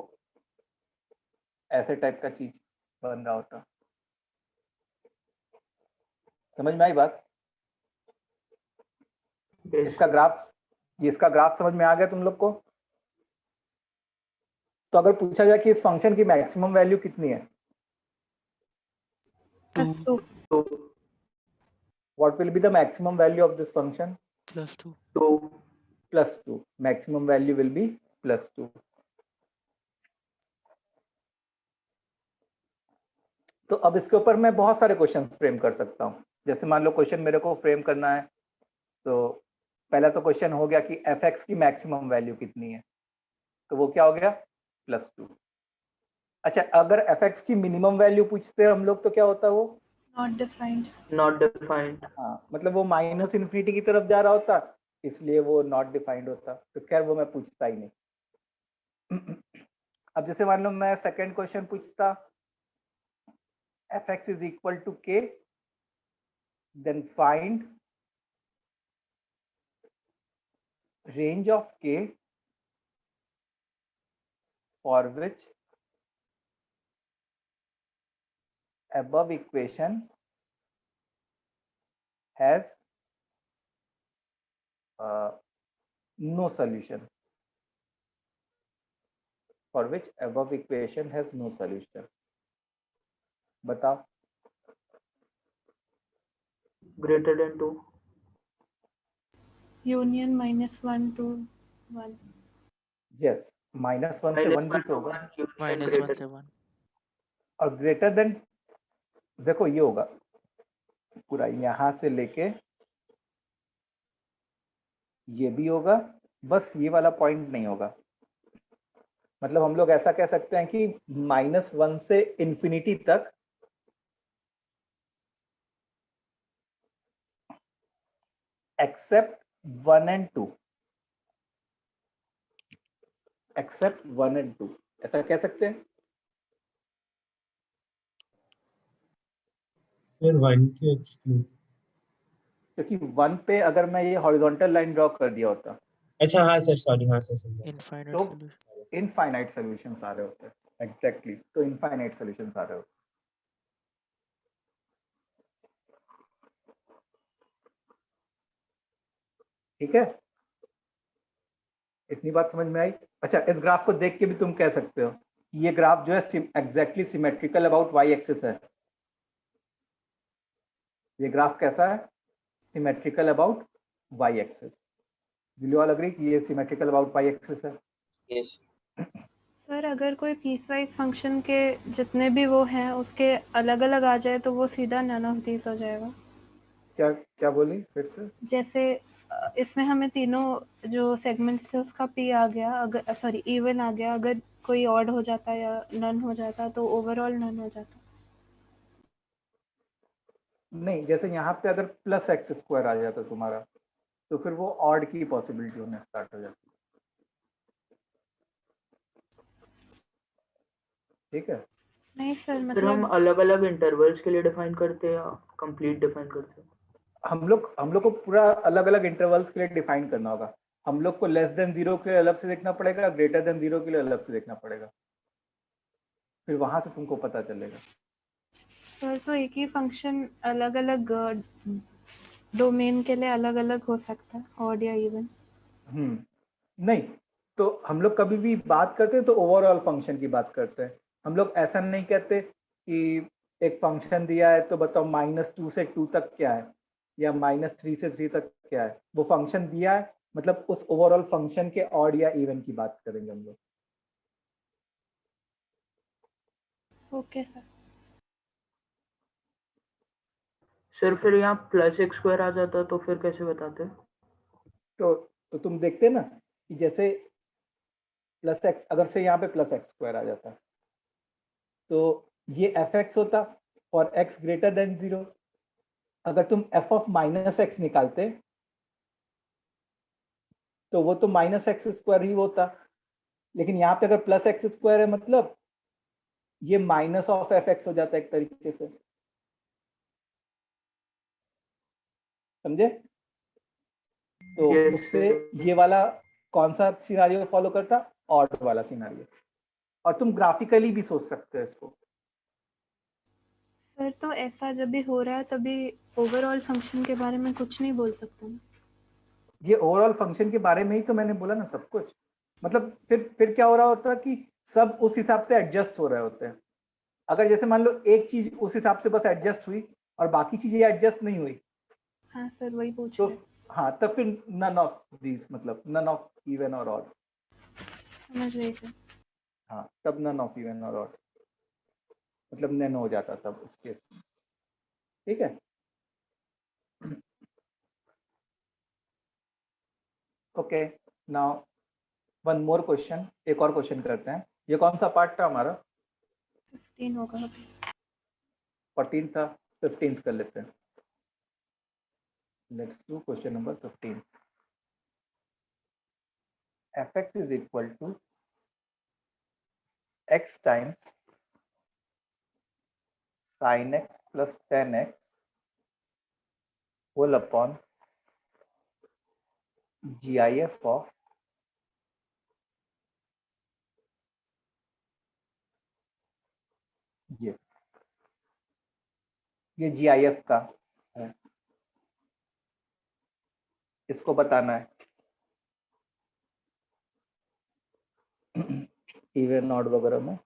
ऐसे टाइप का चीज बन रहा होता। समझ में आई बात? Yes. इसका ग्राफ समझ में आ गया तुम लोग को? तो अगर पूछा जाए कि इस फंक्शन की मैक्सिमम वैल्यू कितनी है, टू तो what will be the maximum value of this function? +2 तो +2। Maximum value will be +2। तो अब इसके ऊपर मैं बहुत सारे क्वेश्चंस फ्रेम कर सकता हूँ। जैसे मान लो क्वेश्चन मेरे को फ्रेम करना है, तो पहला तो क्वेश्चन हो गया कि f(x) की मैक्सिमम वैल्यू कितनी है, तो वो क्या हो गया? +2। अच्छा, अगर f(x) की मिनिमम वैल्यू पूछते हैं हम लोग तो क्या होता है वो? Not defined. Not defined. हाँ, मतलब वो -∞ की तरफ जा रहा होता, इसलिए वो नॉट डिफाइंड होता। तो खैर वो मैं पूछता ही नहीं। अब जैसे मान लो मैं सेकंड क्वेश्चन पूछता, f(x) is equal to k, then find range of k for which above equation has no solution. For which above equation has no solution. बताओ। Greater than 2. Union -1 to 1। Yes, -1 से 1 भी तो होगा, -1 से 1 और greater than, देखो ये होगा पूरा यहां से लेके ये भी होगा, बस ये वाला पॉइंट नहीं होगा। मतलब हम लोग ऐसा कह सकते हैं कि -1 से इंफिनिटी तक एक्सेप्ट 1 and 2, एक्सेप्ट 1 and 2, ऐसा कह सकते हैं। फिर 1 क्यों एक्सक्लूड? क्योंकि 1 पे अगर मैं ये हॉरिजॉन्टल लाइन ड्रॉ कर दिया होता अच्छा हाँ सर, सॉरी, हाँ सर समझा। इनफाइनाइट तो सॉल्यूशन। इनफाइनाइट सॉल्यूशंस आ रहे होते हैं। एग्जैक्टली, तो इनफाइनाइट सॉल्यूशंस आ रहे होते हैं। ठीक है, इतनी बात समझ में आई? अच्छा, इस ग्राफ को देख के भी तुम कह सकते हो कि ये ग्राफ जो है exactly symmetrical about y axis है। ये ग्राफ कैसा है? Symmetrical about y axis. Will you all agree कि ये सिमेट्रिकल अबाउट वाई एक्सिस है? यस सर अगर कोई पीसवाइज फंक्शन के जितने भी वो हैं उसके अलग अलग आ जाए तो वो सीधा नन ऑफ दीस हो जाएगा। क्या क्या बोली फिर से? जैसे इसमें हमें तीनों जो सेगमेंट्स थे उसका पी आ गया, अगर सॉरी इवन आ गया, अगर कोई ऑड हो जाता या नन हो जाता तो ओवरऑल नन हो जाता। नहीं, जैसे यहाँ पे अगर +x² आ जाता तुम्हारा, तो फिर वो ऑड की पॉसिबिलिटी होने स्टार्ट हो जाती है। ठीक है, नहीं सर, फिर हम मतलब अलग अलग इंटरवल्स के लिए डिफाइन करते हैं या कंप्लीट डिफाइन करते हैं? हम लोग को पूरा अलग अलग इंटरवल्स के लिए डिफाइन करना होगा। हम लोग को लेस देन 0 के लिए अलग से देखना पड़ेगा, ग्रेटर देन 0 के लिए अलग से देखना पड़ेगा, फिर वहां से तुमको पता चलेगा। सर तो एक ही फंक्शन अलग अलग डोमेन के लिए अलग अलग हो सकता है, ऑड या इवन। नहीं, तो हम लोग कभी भी बात करते हैं तो ओवरऑल फंक्शन की बात करते हैं। हम लोग ऐसा नहीं कहते कि एक फंक्शन दिया है तो बताओ -2 से 2 तक क्या है या -3 से 3 तक क्या है। वो फंक्शन दिया है मतलब उस ओवरऑल फंक्शन के ऑड या इवन की बात करेंगे हम लोग। Okay sir. सर फिर यहाँ +x² आ जाता तो फिर कैसे बताते? तो तुम देखते ना कि जैसे +x, अगर से यहाँ पे +x² आ जाता तो ये fx होता और x ग्रेटर देन 0। अगर तुम f(-x) निकालते तो वो तो -x² ही होता, लेकिन यहाँ पे अगर +x² है मतलब ये -(f(x) हो जाता है एक तरीके से, समझे? तो Yes, उससे sir. ये वाला कौन सा सिनारियो फॉलो करता? ऑड वाला सिनारियो। और तुम ग्राफिकली भी सोच सकते हो इसको। सर तो ऐसा जब भी हो रहा है तभी ओवरऑल फंक्शन के बारे में कुछ नहीं बोल सकते ना? ये ओवरऑल फंक्शन के बारे में ही तो मैंने बोला ना सब कुछ। मतलब फिर क्या हो रहा होता है कि सब उस हिसाब से एडजस्ट हो रहे होते हैं। अगर जैसे मान लो एक चीज उस हिसाब से बस एडजस्ट हुई और बाकी चीजें एडजस्ट नहीं हुई हाँ सर, वही पूछ तो रहे। हाँ, तब फिर नन ऑफ दीज, मतलब नन ऑफ इवन और ऑड। समझ गई सर। हाँ, तब नन ऑफ इवन और ऑड मतलब नन हो जाता तब उस केस में। ठीक है। Okay, now one more question, एक और क्वेश्चन करते हैं। ये कौन सा पार्ट था हमारा? 15 होगा अभी। 14 था, 15 कर लेते हैं। Let's do question number 15। fx is equal to x times sin x plus tan x whole upon GIF of ये GIF का है, इसको बताना है इवन ऑड वगैरह में।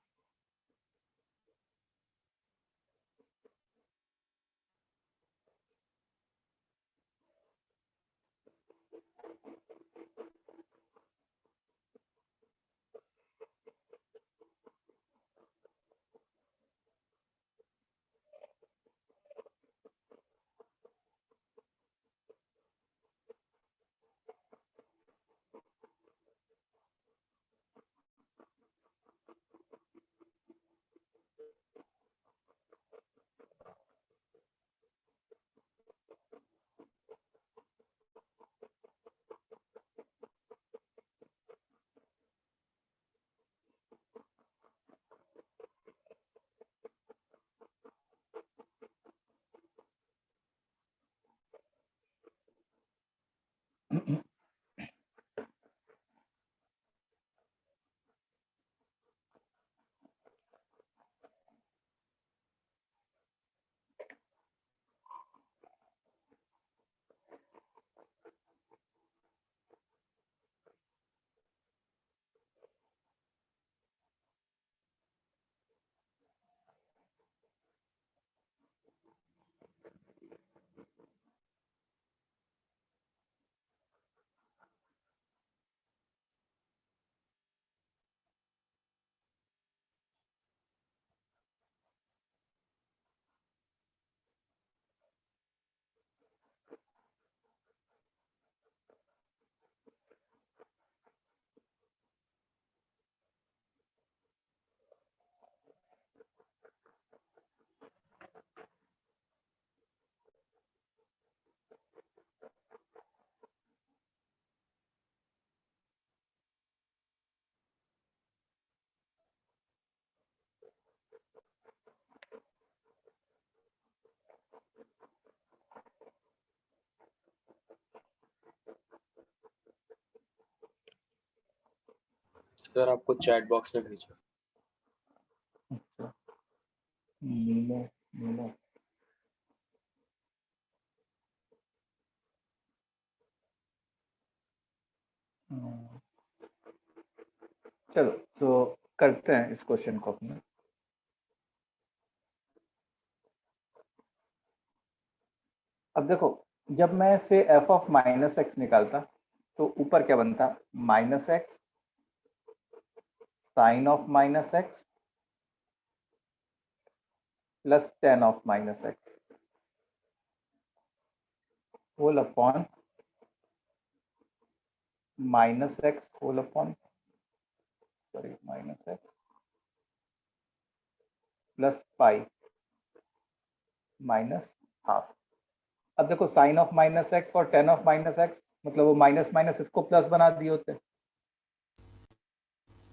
सर आपको चैट बॉक्स में भेजा। अच्छा, नीमो नीमो चलो तो करते हैं इस क्वेश्चन को अपने। अब देखो, जब मैं से एफ ऑफ माइनस एक्स निकालता तो ऊपर क्या बनता, minus x sine of minus x plus tan of minus x whole upon minus x whole upon minus x plus pi minus half. अब देखो साइन ऑफ माइनस एक्स और tan of minus x मतलब वो minus minus इसको plus बना दिए होते,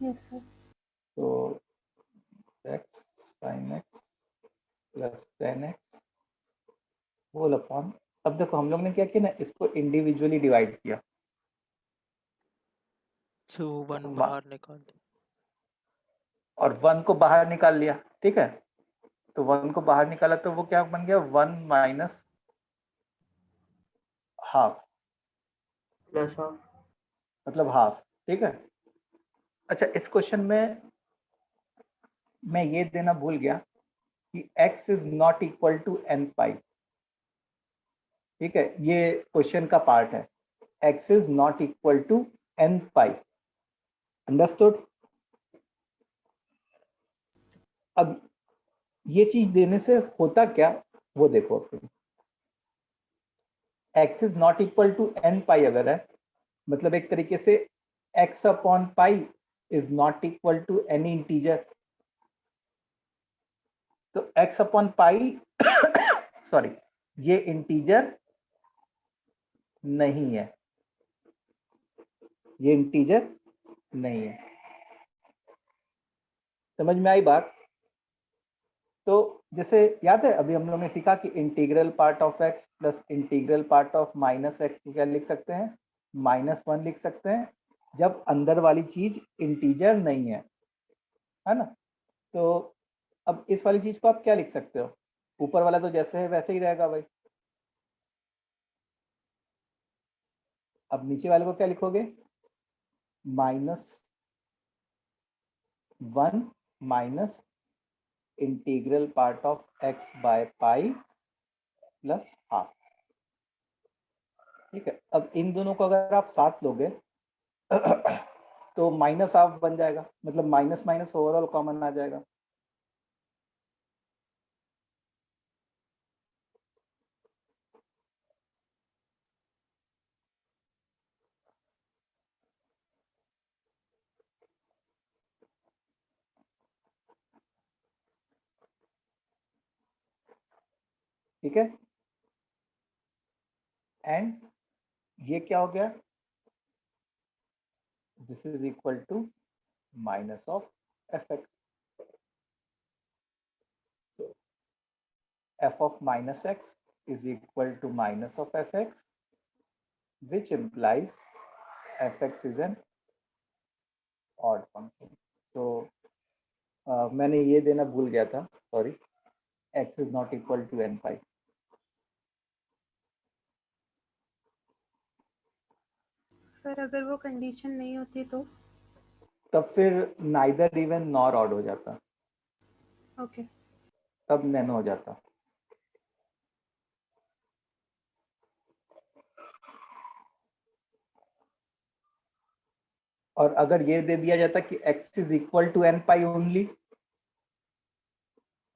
yes sir. तो x sine x plus tan x whole upon, अब देखो हम लोग ने क्या किया ना, इसको इंडिविजुअली डिवाइड किया, So 1 मा- बाहर निकाल दो। और वन को बाहर निकाल लिया, ठीक है। तो वन को बाहर निकाला तो वो क्या बन गया, one minus half plus half. मतलब हाफ, ठीक है। अच्छा, इस क्वेश्चन में मैं ये देना भूल गया कि x is not equal to n pi, ठीक है, ये क्वेश्चन का पार्ट है, x is not equal to n pi, understood. अब ये चीज देने से होता क्या वो देखो, x is not equal to n pi अगर है, मतलब एक तरीके से x upon pi is not equal to any integer, तो x अपॉन पाई सॉरी ये इंटीजर नहीं है, ये इंटीजर नहीं है, समझ में आई बात। तो जैसे याद है अभी हम लोग ने सीखा कि integral part of x plus integral part of minus x को क्या लिख सकते हैं, -1 लिख सकते हैं, जब अंदर वाली चीज इंटीजर नहीं है ना। तो अब इस वाली चीज को आप क्या लिख सकते हो, ऊपर वाला तो जैसे है वैसे ही रहेगा भाई, अब नीचे वाले को क्या लिखोगे, -1 minus integral part of x by pi plus half, ठीक है। अब इन दोनों को अगर आप साथ लोगे तो माइनस हाफ बन जाएगा, मतलब माइनस माइनस ओवरऑल कॉमन आ जाएगा, ठीक है। एंड ये क्या हो गया, this is equal to minus of f x, f of minus x is equal to minus of f x which implies f x is an odd function. तो मैंने ये देना भूल गया था, sorry, x is not equal to n pi. Sir अगर वो condition नहीं होती तो? तब फिर नाइदर इवन नॉर ऑड हो जाता, ओके। तब नैनो हो जाता। और अगर ये दे दिया जाता कि x is equal to n pi only,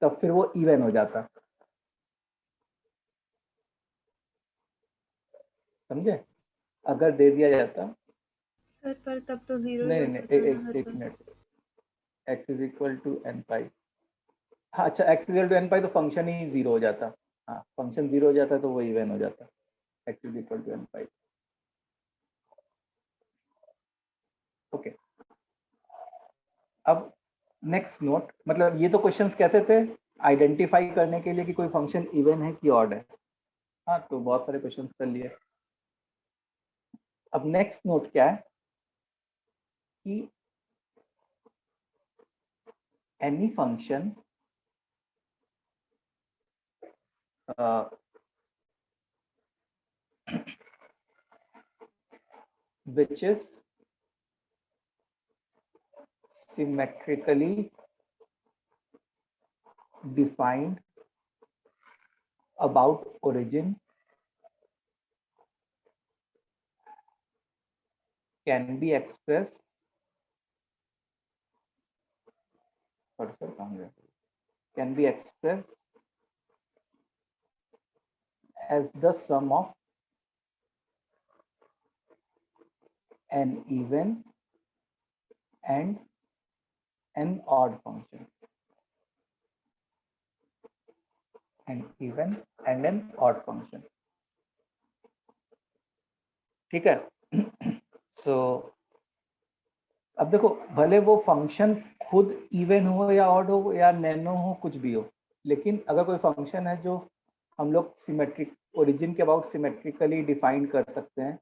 तब फिर वो इवन हो जाता, समझे। अगर दे दिया जाता, सर पर तब तो जीरो नहीं नहीं एक minute, x is equal to n pi, हाँ अच्छा, x is equal to n pi तो फंक्शन ही जीरो हो जाता, हाँ फंक्शन जीरो हो जाता तो वो इवन हो जाता, x is equal to n pi. Okay, अब नेक्स्ट नोट, मतलब ये तो क्वेश्चंस कैसे थे, आइडेंटिफाई करने के लिए कि कोई फंक्शन इवन है कि ऑड है, हाँ तो बहुत सारे क्वेश्चंस कर लिए। अब नेक्स्ट नोट क्या है कि any function which is symmetrically defined about origin can be expressed as the sum of an even and an odd function. An even and an odd function. ठीक है. So अब देखो, भले वो फंक्शन खुद इवन हो या ऑड हो या नैनो हो, कुछ भी हो, लेकिन अगर कोई फंक्शन है जो हम लोग सिमेट्रिक ओरिजिन के अबाउट सिमेट्रिकली डिफाइन कर सकते हैं,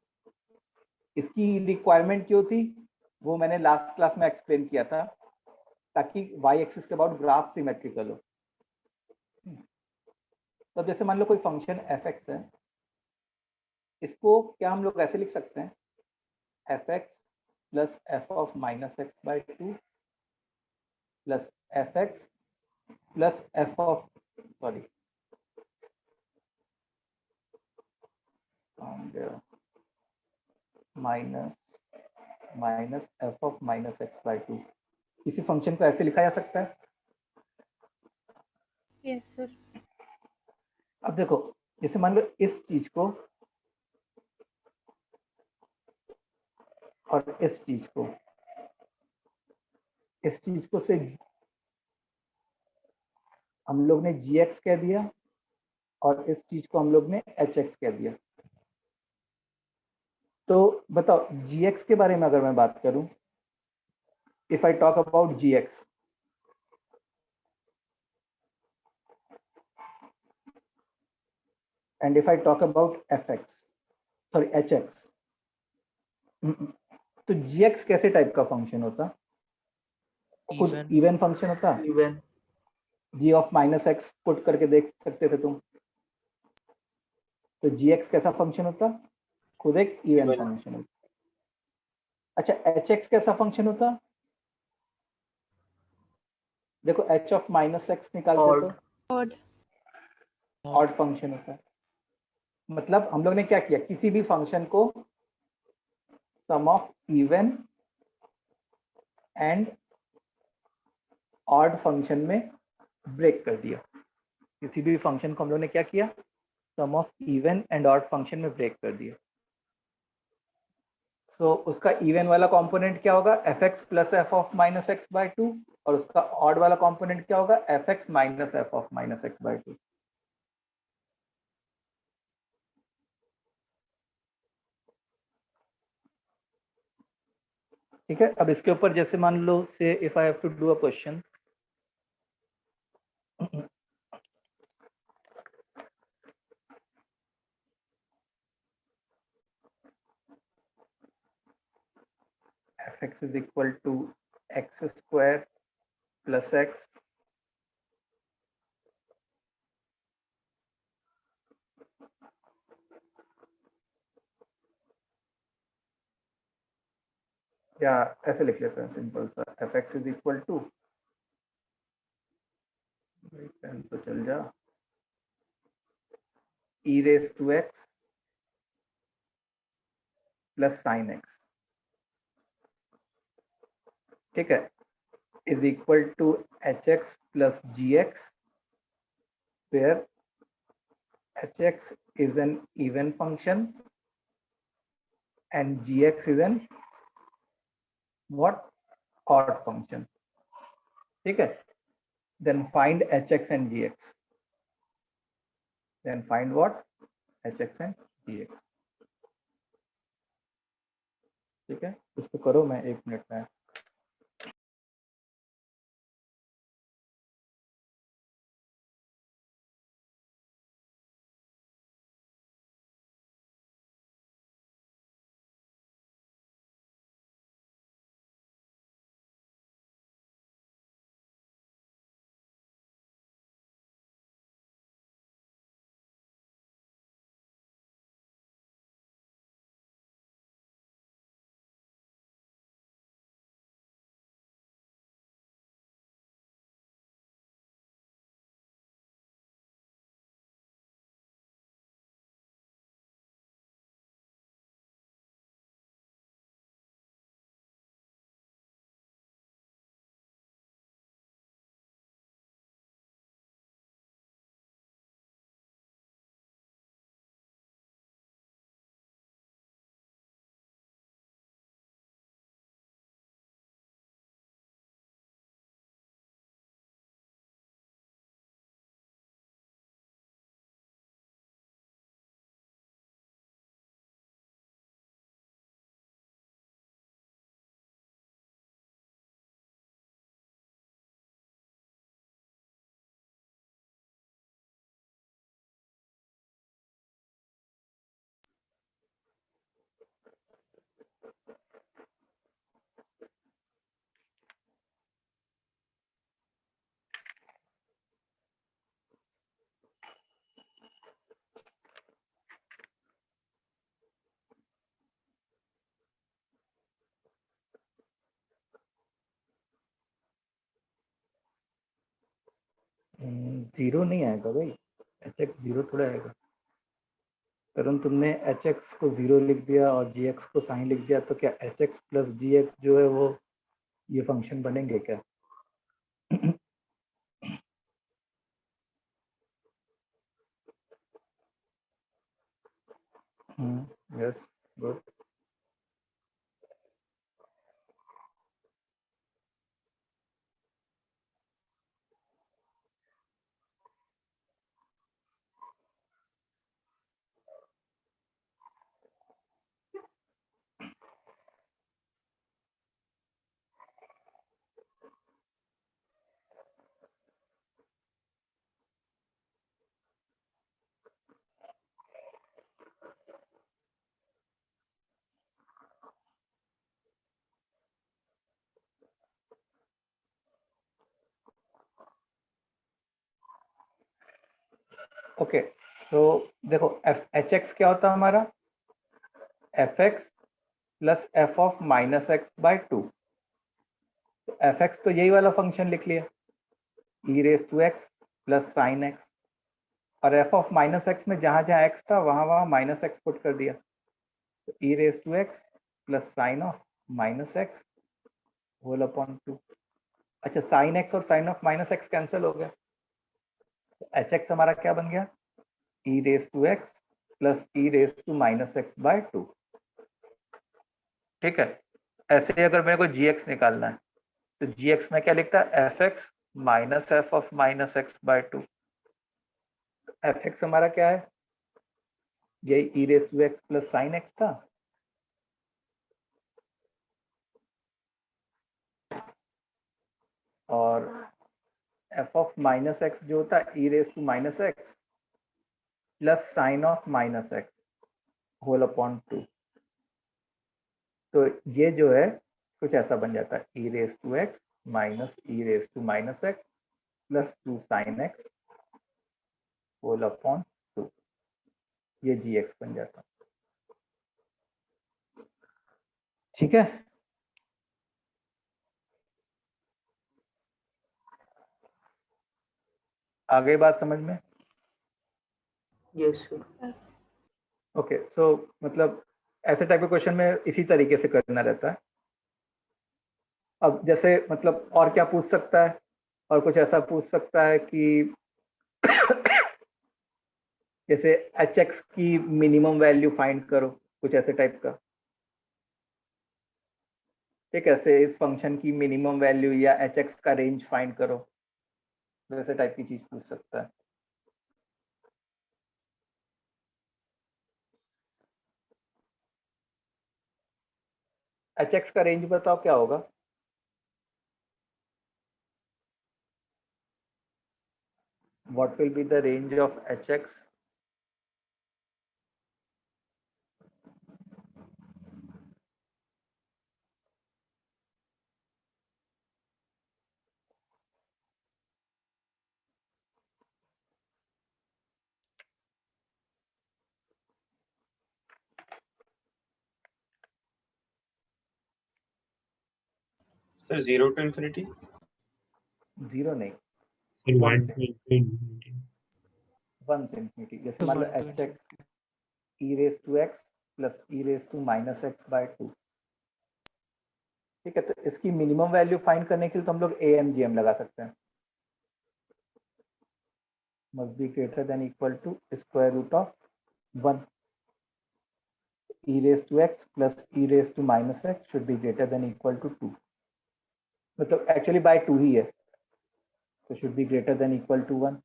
इसकी रिक्वायरमेंट क्यों थी वो मैंने लास्ट क्लास में एक्सप्लेन किया था, ताकि वाई एक्सिस के अबाउट ग्राफ सिमेट्रिकल हो. तो जैसे मान लो कोई फंक्शन एफ एक्स है, इसको क्या हम लोग ऐसे लिख सकते हैं, F x plus f of minus x by two plus F x plus f of minus f of minus x by to. किसी फंक्शन को ऐसे लिखा जा सकता है. Yes sir. अब देखो, जैसे मान लो इस चीज को और इस चीज को से हम लोग ने gx कह दिया और इस चीज को हम लोग ने hx कह दिया. तो बताओ, gx के बारे में अगर मैं बात करूं, if I talk about gx, and if I talk about hx, तो gx कैसे टाइप का फंक्शन होता? खुद Even. इवन फंक्शन होता. Even. g of minus x put करके देख सकते थे तुम. तो gx कैसा फंक्शन होता? खुद एक इवन Even. फंक्शन होता. अच्छा, hx कैसा फंक्शन होता? देखो, h ऑफ माइनस एक्स निकालते Odd. तो ऑड. ऑड फंक्शन होता है. मतलब हम लोग ने क्या किया, किसी भी फंक्शन को sum of even and odd function में ब्रेक कर दिया. किसी भी फंक्शन को हम लोग ने क्या किया, sum of even and odd function में ब्रेक कर दिया. सो उसका इवन वाला कंपोनेंट क्या होगा, f x plus f of minus x by two, और उसका ऑड वाला कंपोनेंट क्या होगा, f x minus f of minus x by two. ठीक है. अब इसके ऊपर जैसे मान लो, say if I have to do a question, fx is equal to x square plus x या ऐसे लिख लेते हैं सिंपल सा, fx is equal to, pen तो चल जा, e raised to x plus sin x. ठीक है, is equal to hx plus gx, where hx is an even function and gx is an what, odd function. ठीक है. Then find hx and gx. Then find what, hx and gx. ठीक है, इसको करो, मैं 1 minute में zero नहीं आएगा भाई, एच एक्स जीरो थोड़ा आएगा। करण तुमने एच एक्स को जीरो लिख दिया और जी एक्स को साइन लिख दिया, तो क्या एच एक्स प्लस जी एक्स जो है वो ये फंक्शन बनेंगे क्या? Yes, good. ओके, सो देखो एच एक्स क्या होता है हमारा, f x plus f of minus x by two. तो एफ एक्स तो यही वाला फंक्शन लिख लिया, e raise to x plus sine x, और एफ ऑफ माइनस एक्स में जहां जहां एक्स था वहां वहां माइनस एक्स पुट कर दिया, तो e raise to x plus sine of minus x whole upon two. अच्छा, साइन एक्स और sine of minus x cancel हो गया, तो एच एक्स हमारा क्या बन गया, e raise to x plus e raise to minus x by two. ठीक है, ऐसे ही अगर मेरे को जी एक्स निकालना है तो जी एक्स में क्या लिखता है, f x minus f of minus x by two. F x हमारा क्या है, यही e raise to x plus sine x था, और एफ ऑफ माइनस एक्स जो होता है e raise to minus x plus sine of minus x whole upon two. तो ये जो है कुछ ऐसा बन जाता है, e raise to x minus e raise to minus x plus two sine x whole upon to, ये जी एक्स बन जाता। ठीक है, आगे बात समझ में? Yes sir. ओके, सो मतलब ऐसे टाइप के क्वेश्चन में इसी तरीके से करना रहता है। अब जैसे मतलब और क्या पूछ सकता है, और कुछ ऐसा पूछ सकता है कि जैसे एच एक्स की मिनिमम वैल्यू फाइंड करो, कुछ ऐसे टाइप का। ठीक है, ऐसे इस फंक्शन की मिनिमम वैल्यू या एच एक्स का रेंज फाइंड करो, वैसे टाइप की चीज पूछ सकता है। एच एक्स का रेंज बताओ क्या होगा? What will be the range of hx? Sir 0 to infinity? Zero नहीं, फिर वन 1 से to infinity। वन से इंफिनिटी। जैसे मान लो One to h x e raise to x plus e raise to minus x by two. ठीक है, तो इसकी मिनिमम वैल्यू फाइंड करने के लिए तो हम लोग ए एम जी एम लगा सकते हैं, must be greater than equal to square root of one. E raise to x plus e raise to minus x should be greater than equal to two, मतलब actually by two ही है, तो should be greater than equal to one.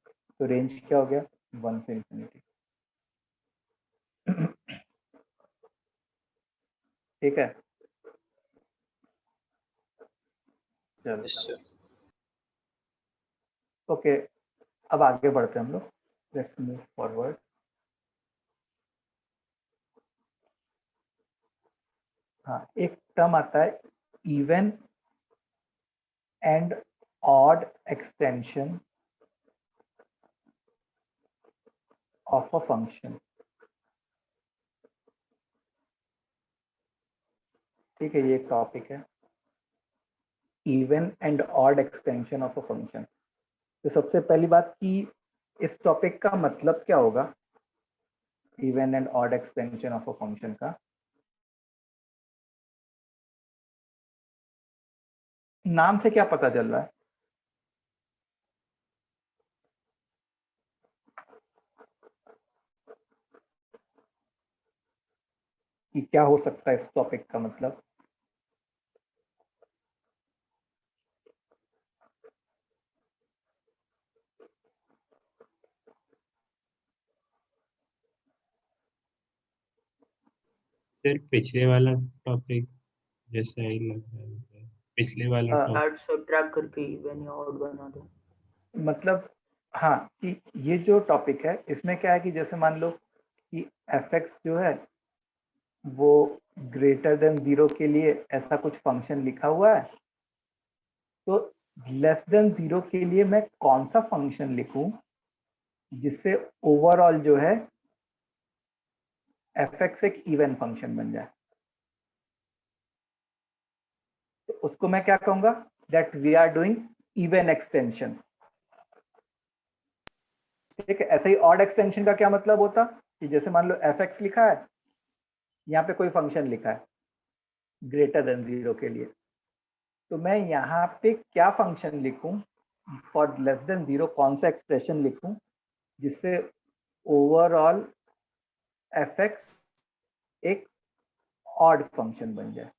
तो range क्या हो गया, one से infinity. ठीक है, चलो Yes, sir. ओके, अब आगे बढ़ते हैं हम लोग, लेट्स मूव फॉरवर्ड। हाँ, एक टर्म आता है even and odd extension of a function. ठीक है, ये एक टॉपिक है, even and odd extension of a function. तो सबसे पहली बात कि इस टॉपिक का मतलब क्या होगा, even and odd extension of a function का। नाम से क्या पता चल रहा है? कि क्या हो सकता है इस टॉपिक का मतलब? सर पिछले वाला टॉपिक जैसा ही लग रहा है मुझे। पिछले वाला टॉपिक ऐड सब्ट्रैक्ट करके इवन या ऑड बना दो। मतलब हाँ, कि ये जो टॉपिक है इसमें क्या है कि जैसे मान लो कि fx जो है वो ग्रेटर देन 0 के लिए ऐसा कुछ फंक्शन लिखा हुआ है, तो लेस देन 0 के लिए मैं कौन सा फंक्शन लिखूं जिससे ओवरऑल जो है fx एक इवन फंक्शन बन जाए। तो उसको मैं क्या कहूंगा, that we are doing even extension. ठीक है, ऐसे ही ऑड एक्सटेंशन का क्या मतलब होता कि जैसे मान लो fx लिखा है, यहाँ पे कोई फंक्शन लिखा है ग्रेटर देन 0 के लिए, तो मैं यहाँ पे क्या फंक्शन लिखूं फॉर लेस देन 0, कौन सा एक्सप्रेशन लिखूं जिससे ओवरऑल fx एक ऑड फंक्शन बन जाए।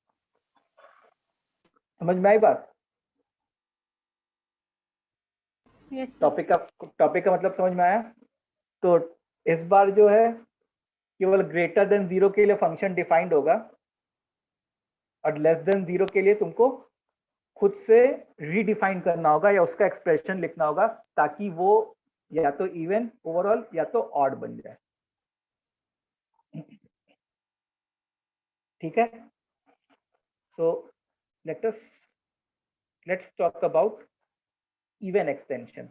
समझ में आई बात? Yes sir. टॉपिक का मतलब समझ में आया? तो इस बार जो है केवल ग्रेटर देन 0 के लिए फंक्शन डिफाइंड होगा और लेस देन 0 के लिए तुमको खुद से रीडिफाइन करना होगा या उसका एक्सप्रेशन लिखना होगा ताकि वो या तो इवन ओवरऑल या तो ऑड बन जाए। ठीक है, सो let's talk about even extension.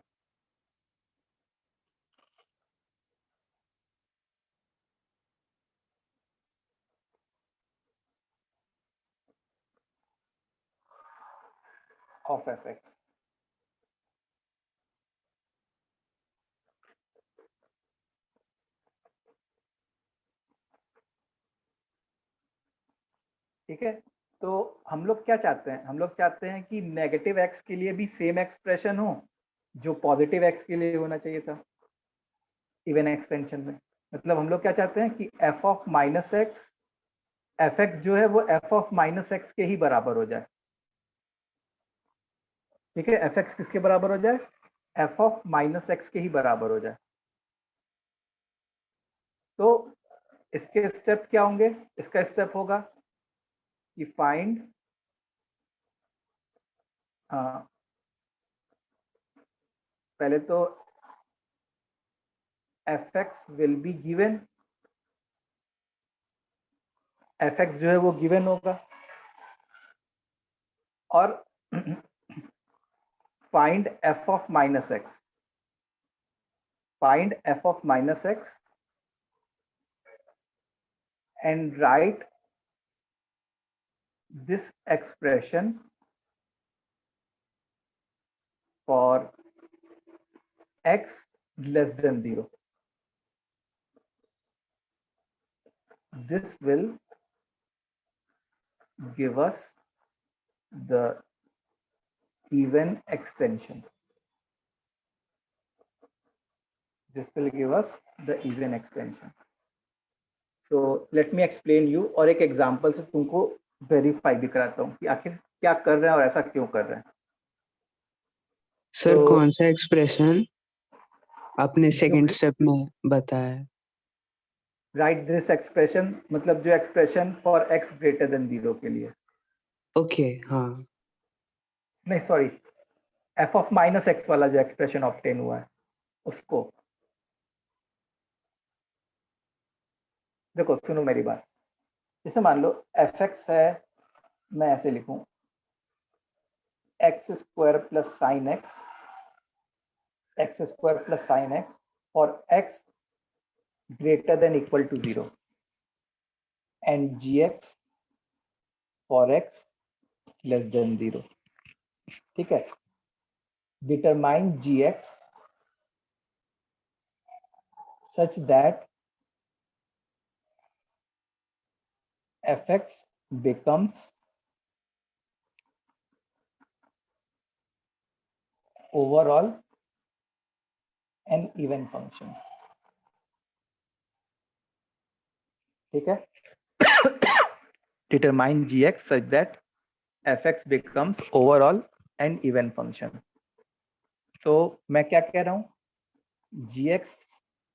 Of fx. ठीक है, तो हम लोग क्या चाहते हैं, हम लोग चाहते हैं कि नेगेटिव x के लिए भी सेम एक्सप्रेशन हो जो पॉजिटिव x के लिए होना चाहिए था इवन एक्सटेंशन में। मतलब हम लोग क्या चाहते हैं कि f of minus x, fx जो है वो f ऑफ माइनस एक्स के ही बराबर हो जाए। ठीक है, fx किसके बराबर हो जाए, f ऑफ माइनस एक्स के ही बराबर हो जाए। तो इसके स्टेप क्या होंगे, इसका स्टेप होगा कि फाइंड पहले तो fx will be given, fx जो है वो गिवन होगा, और find f of minus x, find f of minus x and write this expression for x less than 0. This will give us the even extension. This will give us the even extension. So let me explain you, और एक example से तुमको verify भी कराता हूँ कि आखिर क्या कर रहे हैं और ऐसा क्यों कर रहे हैं। सर तो- कौन सा एक्सप्रेशन आपने सेकंड स्टेप में बताया है? राइट दिस एक्सप्रेशन, मतलब जो expression for x greater then 0 के लिए। ओके हाँ नहीं sorry, f of minus x वाला जो एक्सप्रेशन ऑब्टेन हुआ है उसको। देखो सुनो मेरी बात, जैसे मान लो fx है, मैं ऐसे लिखूं x square plus sine x, x square plus sine x for x greater than equal to 0 and gx for x less than 0। ठीक है, determine gx such that fx becomes overall an even function. ठीक है? Determine gx such that fx becomes overall an even function. तो मैं क्या कह रहा हूं, gx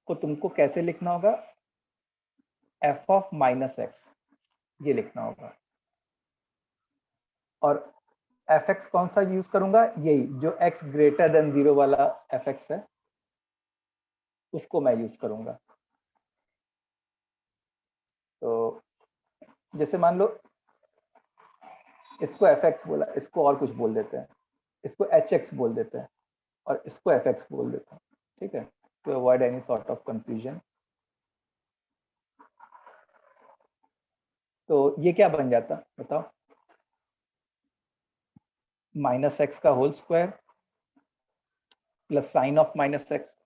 को तुमको कैसे लिखना होगा, f of minus x ये लिखना होगा, और fx कौन सा यूज करूंगा, यही जो x ग्रेटर देन 0 वाला fx है उसको मैं यूज करूंगा. तो जैसे मान लो इसको fx बोला, इसको और कुछ बोल देते हैं, इसको hx बोल देते हैं और इसको fx बोल देते हैं. ठीक है, to avoid any sort of confusion. तो ये क्या बन जाता बताओ, माइनस एक्स का whole square plus sine of minus x,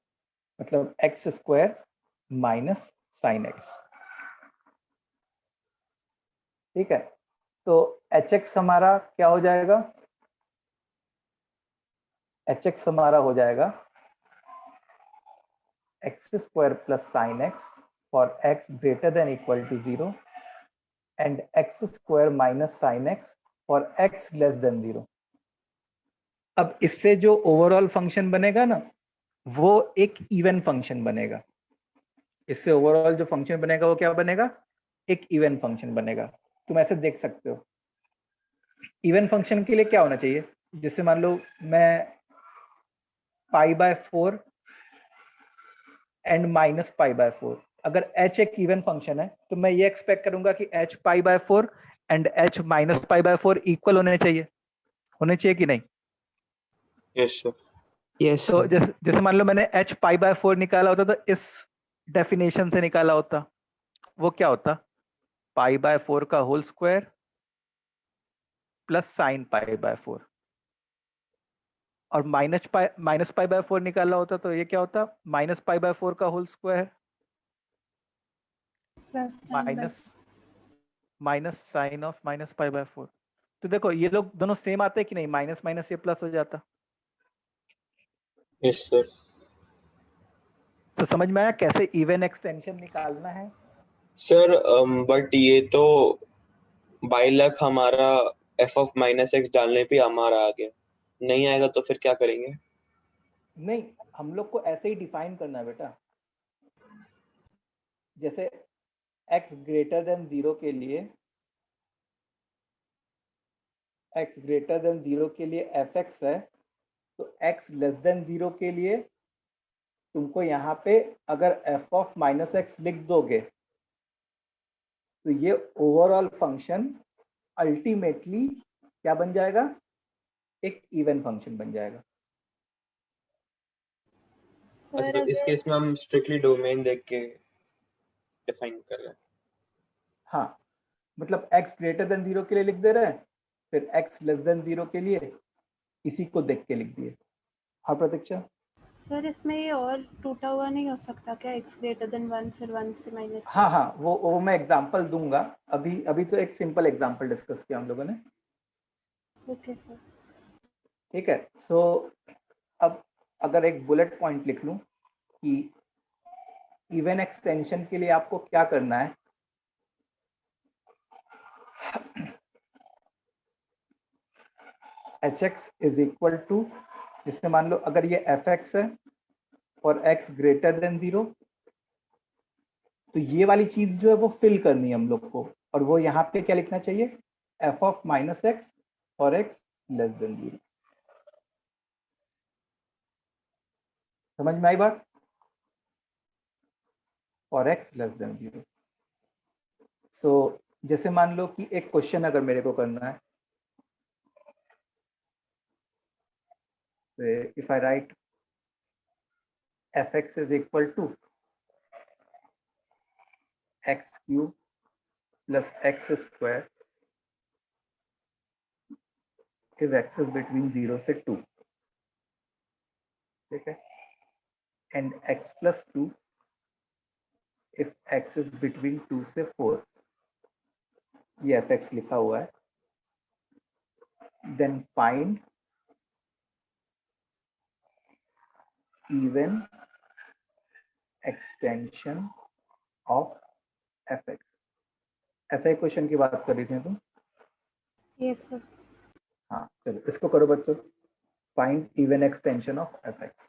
मतलब x square minus sine x. ठीक है, तो एच एक्स हमारा क्या हो जाएगा, एच एक्स हमारा हो जाएगा x square plus sine x for x greater than equal to 0 and x square minus sine x for x less than 0. अब इससे जो ओवरऑल फंक्शन बनेगा ना वो एक इवन फंक्शन बनेगा. इससे ओवरऑल जो फंक्शन बनेगा वो क्या बनेगा, एक इवन फंक्शन बनेगा. तुम ऐसे देख सकते हो. इवन फंक्शन के लिए क्या होना चाहिए, जैसे मान लो मैं π/4 एंड माइनस π/4, अगर h एक इवन फंक्शन है तो मैं ये एक्सपेक्ट करूंगा कि h π/4 and h minus π/4 equal होने चाहिए कि नहीं. Yes sir. यस तो जैसे मान लो मैंने h π/4 निकाला होता तो इस डेफिनेशन से निकाला होता, वो क्या होता, π/4 का होल स्क्वायर प्लस साइन π/4, और माइनस π/4 निकाला होता तो ये क्या होता, माइनस π/4 का whole square minus sine of minus π/4. तो देखो ये लोग दोनों सेम आते हैं कि नहीं, माइनस माइनस ये प्लस हो जाता. Yes sir. तो समझ में आया कैसे इवन एक्सटेंशन निकालना है. सर बट ये तो बाय लक हमारा f ऑफ माइनस एक्स डालने पे हमारा आ गया, नहीं आएगा तो फिर क्या करेंगे. नहीं, हम लोग को ऐसे ही डिफाइन करना है बेटा. जैसे x ग्रेटर देन 0 के लिए, x ग्रेटर देन 0 के लिए fx है, तो x लेस देन 0 के लिए तुमको यहाँ पे अगर f ऑफ माइनस एक्स लिख दोगे तो ये ओवरऑल फंक्शन अल्टीमेटली क्या बन जाएगा, एक इवन फंक्शन बन जाएगा. अच्छा, तो इस केस में हम स्ट्रिक्टली डोमेन देख के डिफाइन कर रहे हैं. हाँ, मतलब x ग्रेटर देन 0 के लिए लिख दे रहे हैं, फिर x लेस देन 0 के लिए इसी को देख के लिख दिए. हाँ प्रतीक्षा. सर इसमें ये और टूटा हुआ नहीं हो सकता क्या, x ग्रेटर देन 1 फिर 1 से माइनस. हाँ, वो मैं एग्जांपल दूंगा. अभी तो एक सिंपल एग्जांपल डिस्कस किया हम लोगों ने. Okay sir. ठीक है, सो अब अगर एक बुलेट पॉइंट लिख लूं कि इवन एक्सटेंशन के लिए आपको क्या करना है, hx इज इक्वल टू, जिससे मान लो अगर ये fx है और x ग्रेटर देन 0, तो ये वाली चीज जो है वो फिल करनी है हम लोग को, और वो यहाँ पे क्या लिखना चाहिए, f ऑफ माइनस एक्स और x लेस देन 0. समझ में आई बात, और x लेस देन 0. सो जैसे मान लो कि एक क्वेश्चन अगर मेरे को करना है, if I write fx is equal to x cube plus x square if x is between 0 से 2, ठीक है, and x plus 2 if x is between 2 से 4, ये fx लिखा हुआ है, then find even extension of fx। ऐसा ही क्वेश्चन की बात कर रही थी तुम? Yes sir. हाँ चलो इसको करो बच्चों, find even extension of fx।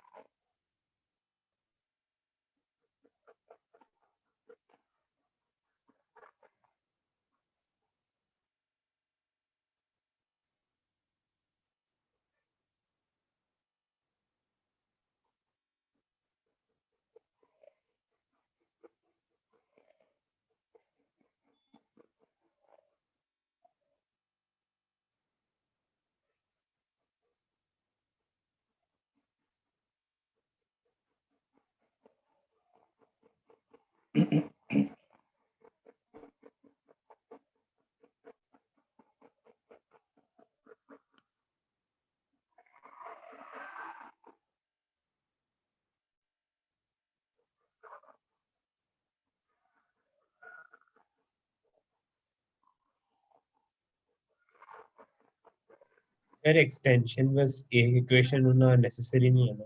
Sir extension बस एक इक्वेशन होना नेसेसरी नहीं है ना?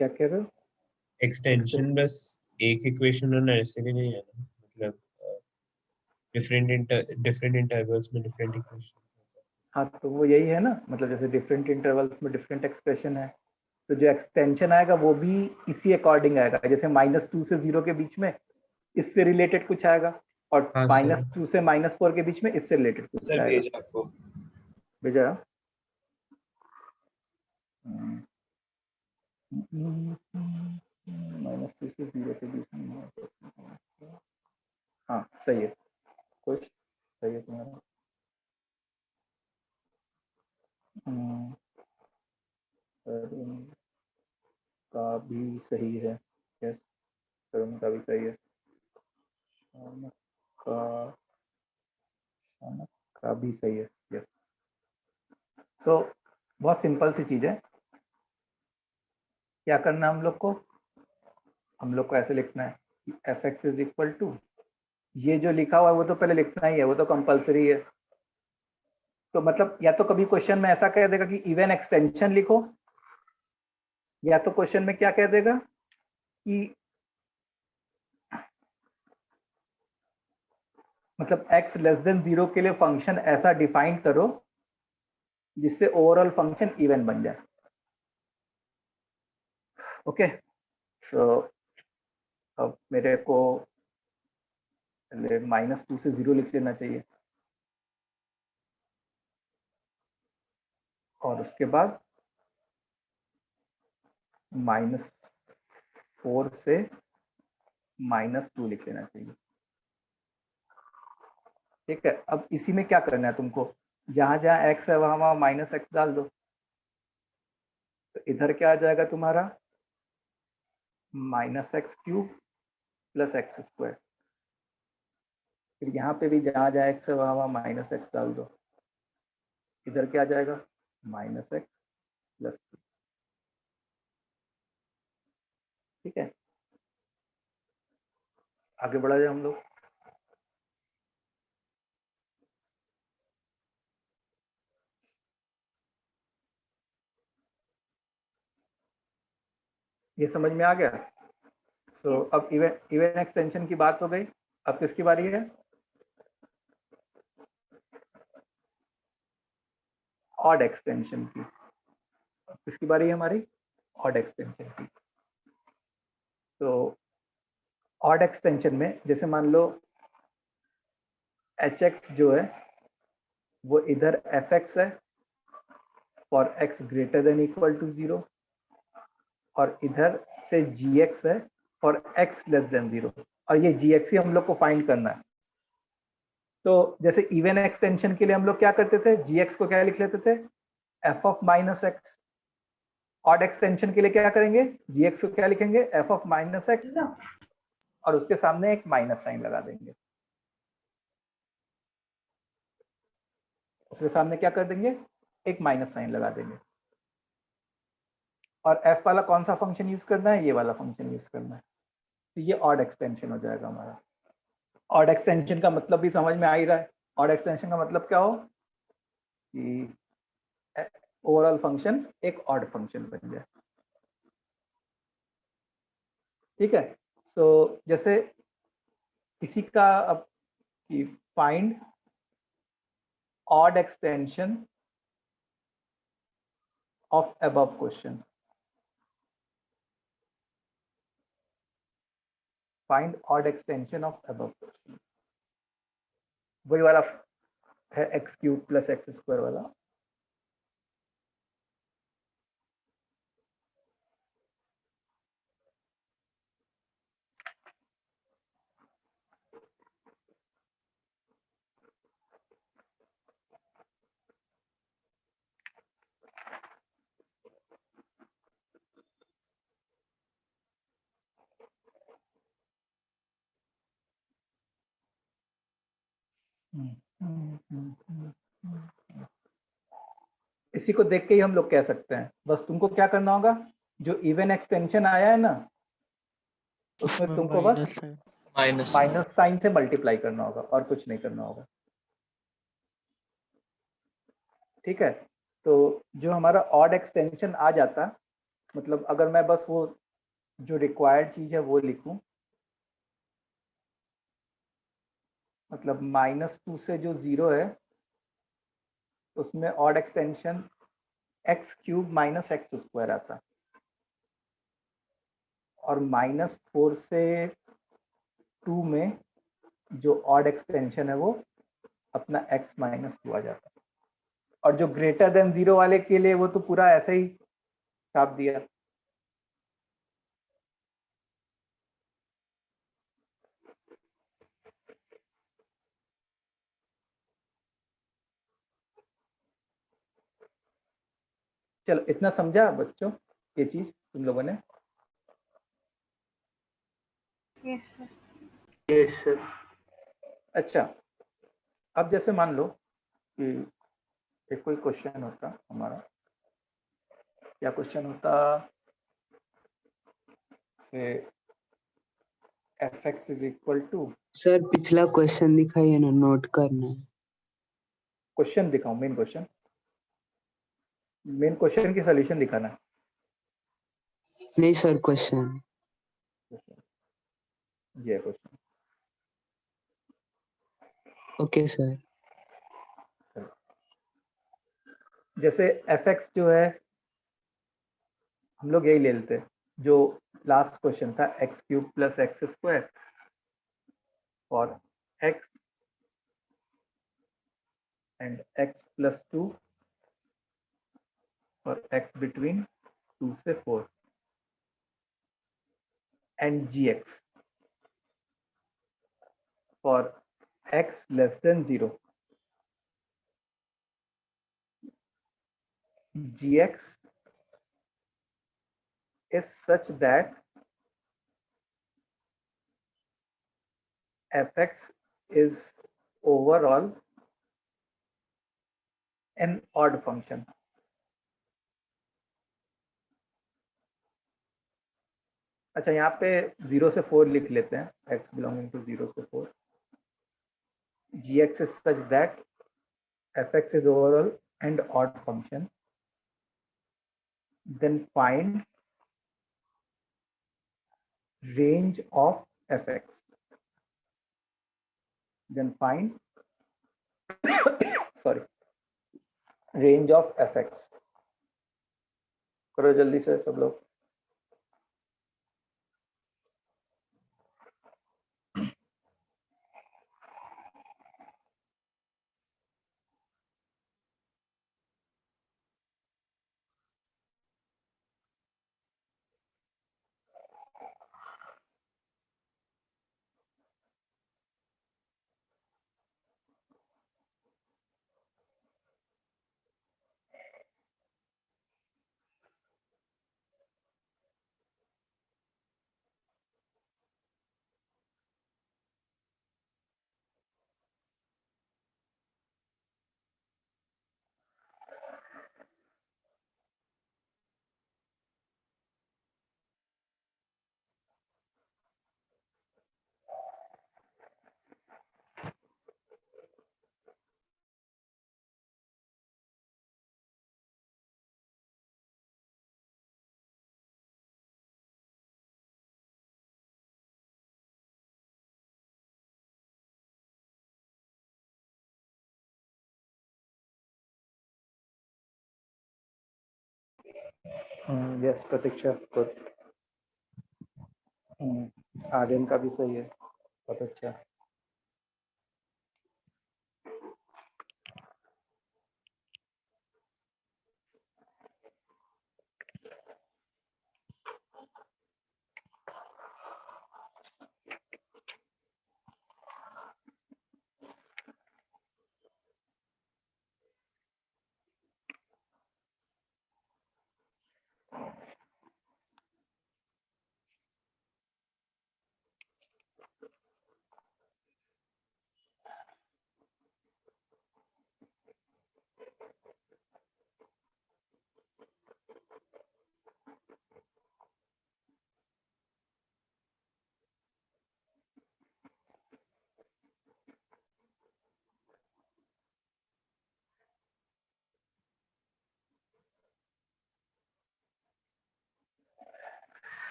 क्या कह रहे हो? एक्सटेंशन बस एक इक्वेशन होना नेसेसरी नहीं है ना? मतलब डिफरेंट इंटरवल्स में डिफरेंट इक्वेशन। हाँ तो वो यही है ना, मतलब जैसे डिफरेंट इंटरवल्स में डिफरेंट एक्सप्रेशन है, तो जो एक्सटेंशन आएगा वो भी इसी अकॉर्डिंग आएगा। जैसे -2 से 0 के बीच में इससे रिलेटेड कुछ आएगा, और हाँ सर। -2 से -4 के बीच में इससे रिलेटेड कुछ सर आएगा। भेजा आपको। भेजा? -2 से 0 के बीच में, हाँ सही है, कुछ सही है तुम्हारा। तरुण का भी सही है, यस तरुण का भी सही है। शौनक का भी सही है, यस। सो बहुत सिंपल सी चीज है। क्या करना है हम लोग को ऐसे लिखना है कि fx इज इक्वल टू, ये जो लिखा हुआ है वो तो पहले लिखना ही है, वो तो कंपलसरी है। तो मतलब या तो कभी क्वेश्चन में ऐसा कह देगा कि इवन एक्सटेंशन लिखो, या तो क्वेश्चन में क्या कह देगा कि मतलब x लेस देन 0 के लिए फंक्शन ऐसा डिफाइन करो जिससे ओवरऑल फंक्शन इवन बन जाए। ओके, सो अब मेरे को पहले -2 से 0 लिख लेना चाहिए, और उसके बाद -4 से -2 लिख लेना चाहिए। ठीक है, अब इसी में क्या करना है तुमको, जहां जहां x है वहां वहां -x डाल दो। तो इधर क्या आ जाएगा तुम्हारा -x³ + x²। फिर यहाँ पे भी जहां जहां x है वहां वहां -x डाल दो। इधर क्या आ जाएगा -x + 2। ठीक है, आगे बढ़ा जाए हम लोग। ये समझ में आ गया? सो अब इवन एक्सटेंशन की बात हो गई, अब किसकी बारी है? ऑड एक्सटेंशन की। अब किसकी बारी है हमारी? ऑड एक्सटेंशन की। तो ऑड एक्सटेंशन में जैसे मान लो hx जो है वो इधर fx है for x greater than equal to 0, और इधर से gx है फॉर x लेस देन 0, और ये gx ही हम लोग को फाइंड करना है। तो जैसे इवन एक्सटेंशन के लिए हम लोग क्या करते थे, gx को क्या लिख लेते थे, f(-x). ऑड एक्सटेंशन के लिए क्या करेंगे, gx को क्या लिखेंगे, f(-x), और उसके सामने एक माइनस साइन लगा देंगे। उसके सामने क्या कर देंगे, एक माइनस साइन लगा देंगे। और f वाला कौन सा फंक्शन यूज करना है, ये वाला फंक्शन यूज करना है। तो ये ऑड एक्सटेंशन हो जाएगा हमारा। ऑड एक्सटेंशन का मतलब भी समझ में आ ही रहा है। ऑड एक्सटेंशन का मतलब क्या हो कि ओवरऑल फंक्शन एक ऑड फंक्शन बन जाए। ठीक है, सो जैसे इसी का अब कि find odd extension of above question, find odd extension of above question, वही वाला है x cube plus x square वाला। इसी को देख के ही हम लोग कह सकते हैं। बस तुमको क्या करना होगा, जो इवन एक्सटेंशन आया है ना उसमें उसमें तुमको बस माइनस है। माइनस साइन से मल्टीप्लाई करना होगा और कुछ नहीं करना होगा। ठीक है, तो जो हमारा ऑड एक्सटेंशन आ जाता, मतलब अगर मैं बस वो जो रिक्वायर्ड चीज है वो लिखूं, मतलब -2 से जो 0 है उसमें odd extension x cube minus x square आता, और -4 से 2 में जो ऑड एक्सटेंशन है वो अपना x -2 आ जाता। और जो ग्रेटर देन 0 वाले के लिए वो तो पूरा ऐसे ही छाप दिया। चलो इतना समझा बच्चों ये चीज तुम लोगों ने? Yes sir. Yes sir. अच्छा, अब जैसे मान लो कि एक कोई क्वेश्चन होता हमारा, क्या क्वेश्चन होता से fx is equal to, sir पिछला क्वेश्चन दिखाइए ना, नोट करना है। क्वेश्चन दिखाऊं? मेन क्वेश्चन, मेन क्वेश्चन की सोल्यूशन दिखाना है। नहीं सर, क्वेश्चन। ये क्वेश्चन, ओके सर। जैसे fx जो है हम लोग यही ले लेते हैं, जो लास्ट क्वेश्चन था x cube plus x square और x and x plus 2 for x between 2 से 4 and gx for x less than 0. Gx is such that fx is overall an odd function. अच्छा, यहाँ पे 0 से 4 लिख लेते हैं, x belonging to 0 से 4. Gx is such that fx is overall an odd function. Then find range of fx. Then find sorry, range of fx. करो जल्दी से सब लोग। यस प्रतीक्षा, गुड। आर्यन का भी सही है, बहुत अच्छा।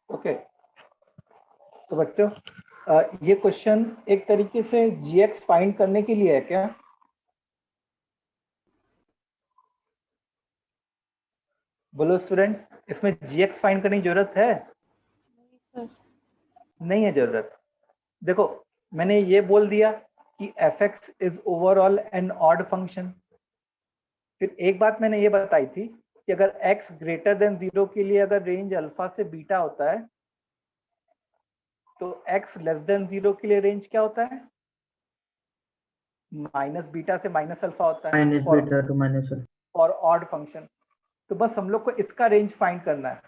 ओके, तो बच्चों ये क्वेश्चन एक तरीके से जीएक्स फाइंड करने के लिए है क्या? बोलो स्टूडेंट्स, इसमें जीएक्स फाइंड करने की जरूरत है? नहीं है जरूरत। देखो, मैंने ये बोल दिया कि fx is overall an odd function. फिर एक बात मैंने ये बताई थी कि अगर x ग्रेटर देन 0 के लिए अगर रेंज अल्फा से बीटा होता है, तो x लेस देन 0 के लिए रेंज क्या होता है? माइनस बीटा से माइनस अल्फा होता है minus beta two minus alpha for odd function. तो बस हम लोग को इसका रेंज फाइंड करना है,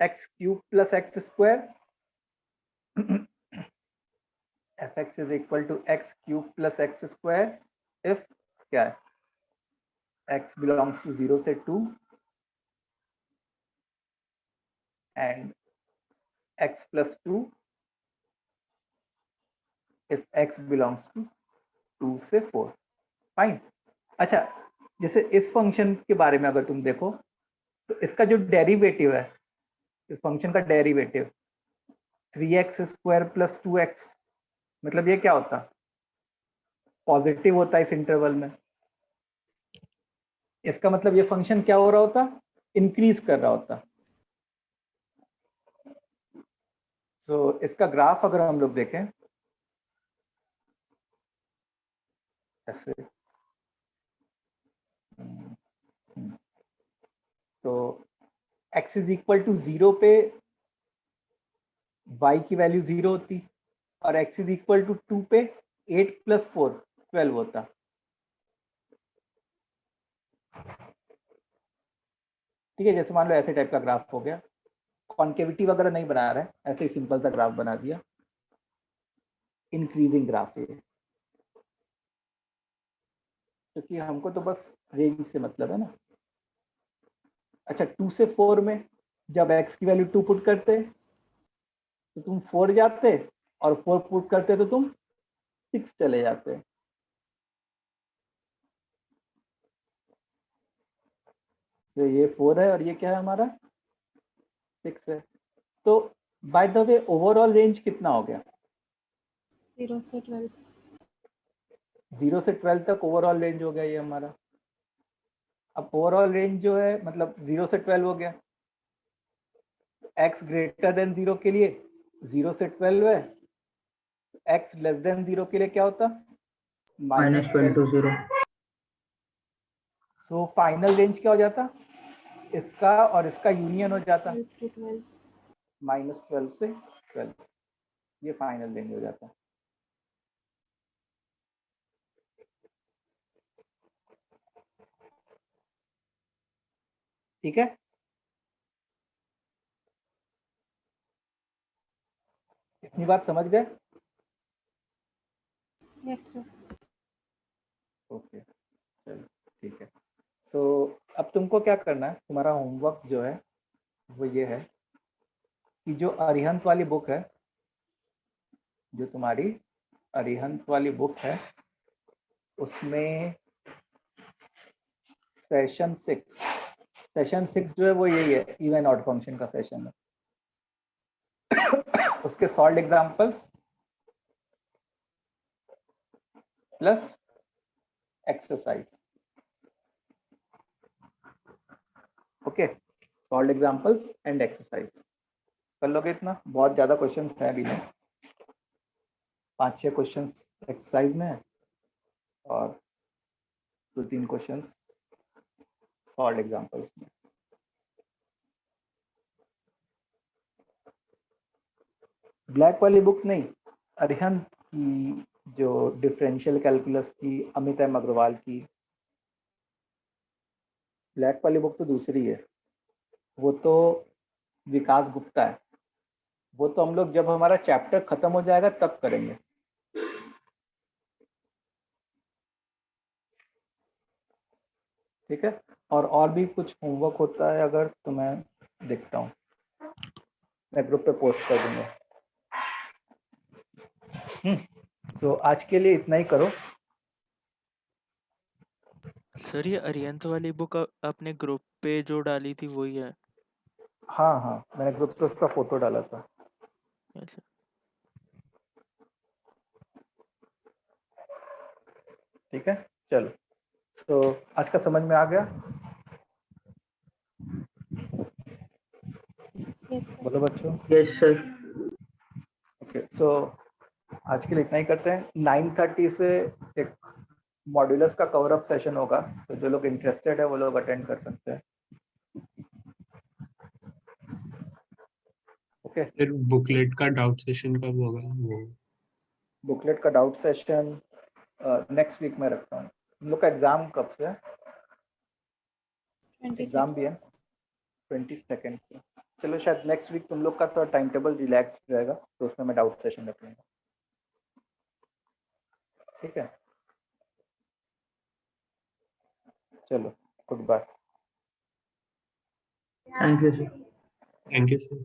x cube plus x square fx is equal to x cube plus x square if क्या है, x बिलोंग्स टू 0 से 2 and x plus 2 if x belongs to 2 से 4। फाइन। अच्छा, जैसे इस फंक्शन के बारे में अगर तुम देखो तो इसका जो डेरिवेटिव है, इस फंक्शन का derivative 3x square plus 2x, मतलब ये क्या होता? पॉजिटिव होता है इस इंटरवल में। इसका मतलब ये फंक्शन क्या हो रहा होता? इंक्रीज कर रहा होता। सो इसका ग्राफ अगर हम लोग देखें ऐसे, तो x इज इक्वल टू 0 पे y की वैल्यू 0 होती और x इज इक्वल टू 2 पे 8 प्लस 4 12 होता। ठीक है, जैसे मान लो ऐसे टाइप का ग्राफ हो गया, कॉन्केविटी वगैरह नहीं बना रहा है, ऐसे ही सिंपल सा ग्राफ बना दिया, इंक्रीजिंग ग्राफ है, क्योंकि हमको तो बस रेंज से मतलब है ना। अच्छा, 2 से 4 में जब x की वैल्यू 2 पुट करते तो तुम 4 जाते और 4 पुट करते तो तुम 6 चले जाते। तो ये 4 है और ये क्या है हमारा 6 है। तो by the way overall range कितना हो गया? 0 से 12। 0 से 12 तक ओवरऑल रेंज हो गया ये हमारा। अब ओवरऑल रेंज जो है मतलब 0 से 12 हो गया, x ग्रेटर देन 0 के लिए 0 से 12 है, x लेस देन 0 के लिए क्या होता? Minus 12 two 0। So final range क्या हो जाता? इसका और इसका यूनियन हो जाता, 12 to 12। -12 से 12, ये फाइनल रेंज हो जाता। ठीक है, इतनी बात समझ गए? Yes sir. ओके, चलो ठीक है। सो अब तुमको क्या करना है, तुम्हारा होमवर्क जो है वो ये है कि जो अरिहंत वाली बुक है, जो तुम्हारी अरिहंत वाली बुक है, उसमें सेशन 6 जो है वो यही है, इवन ऑड फंक्शन का सेशन है। उसके solve examples plus exercise. Okay, solve examples and exercise कर लोगे इतना. बहुत ज्यादा क्वेश्चंस है अभी नहीं, 5-6 क्वेश्चंस एक्सरसाइज में है और 2-3 क्वेश्चंस सॉल्व एग्जांपल्स में. ब्लैक वाली बुक नहीं, अरिहंत की जो डिफरेंशियल कैलकुलस की, अमित एम अग्रवाल की. ब्लैक वाली बुक तो दूसरी है, वो तो विकास गुप्ता है. वो तो हम लोग जब हमारा चैप्टर खत्म हो जाएगा तब करेंगे. ठीक है, और भी कुछ होमवर्क होता है अगर तो मैं देखता हूँ, मैं ग्रुप पे पोस्ट कर दूंगा. सो आज के लिए इतना ही करो. सर ये अरिहंत वाली बुक आपने ग्रुप पे जो डाली थी वही है? हाँ हाँ, मैंने ग्रुप पे उसका फोटो डाला था. अच्छा. ठीक है, चलो. तो आज का समझ में आ गया? Yes, sir. बोलो बच्चों. Yes sir. ओके, सो आज के लिए इतना ही करते हैं. 9:30 से एक मॉड्यूलस का कवर अप सेशन होगा, तो जो लोग इंटरेस्टेड है वो लोग अटेंड कर सकते हैं. ओके, फिर बुकलेट का डाउट सेशन कब होगा वो? बुकलेट का डाउट सेशन नेक्स्ट वीक में रखता हूँ. तुम लोग का एग्जाम कब से है? 26. एग्जाम भी है 22 से. चलो, शायद नेक्स्ट वीक तुम लोग का तो टाइम टेबल रिलैक्स रहेगा, तो उसमें मैं डाउट सेशन रख लूँगा. ठीक है, चलो, good bye. Thank you sir. Thank you sir.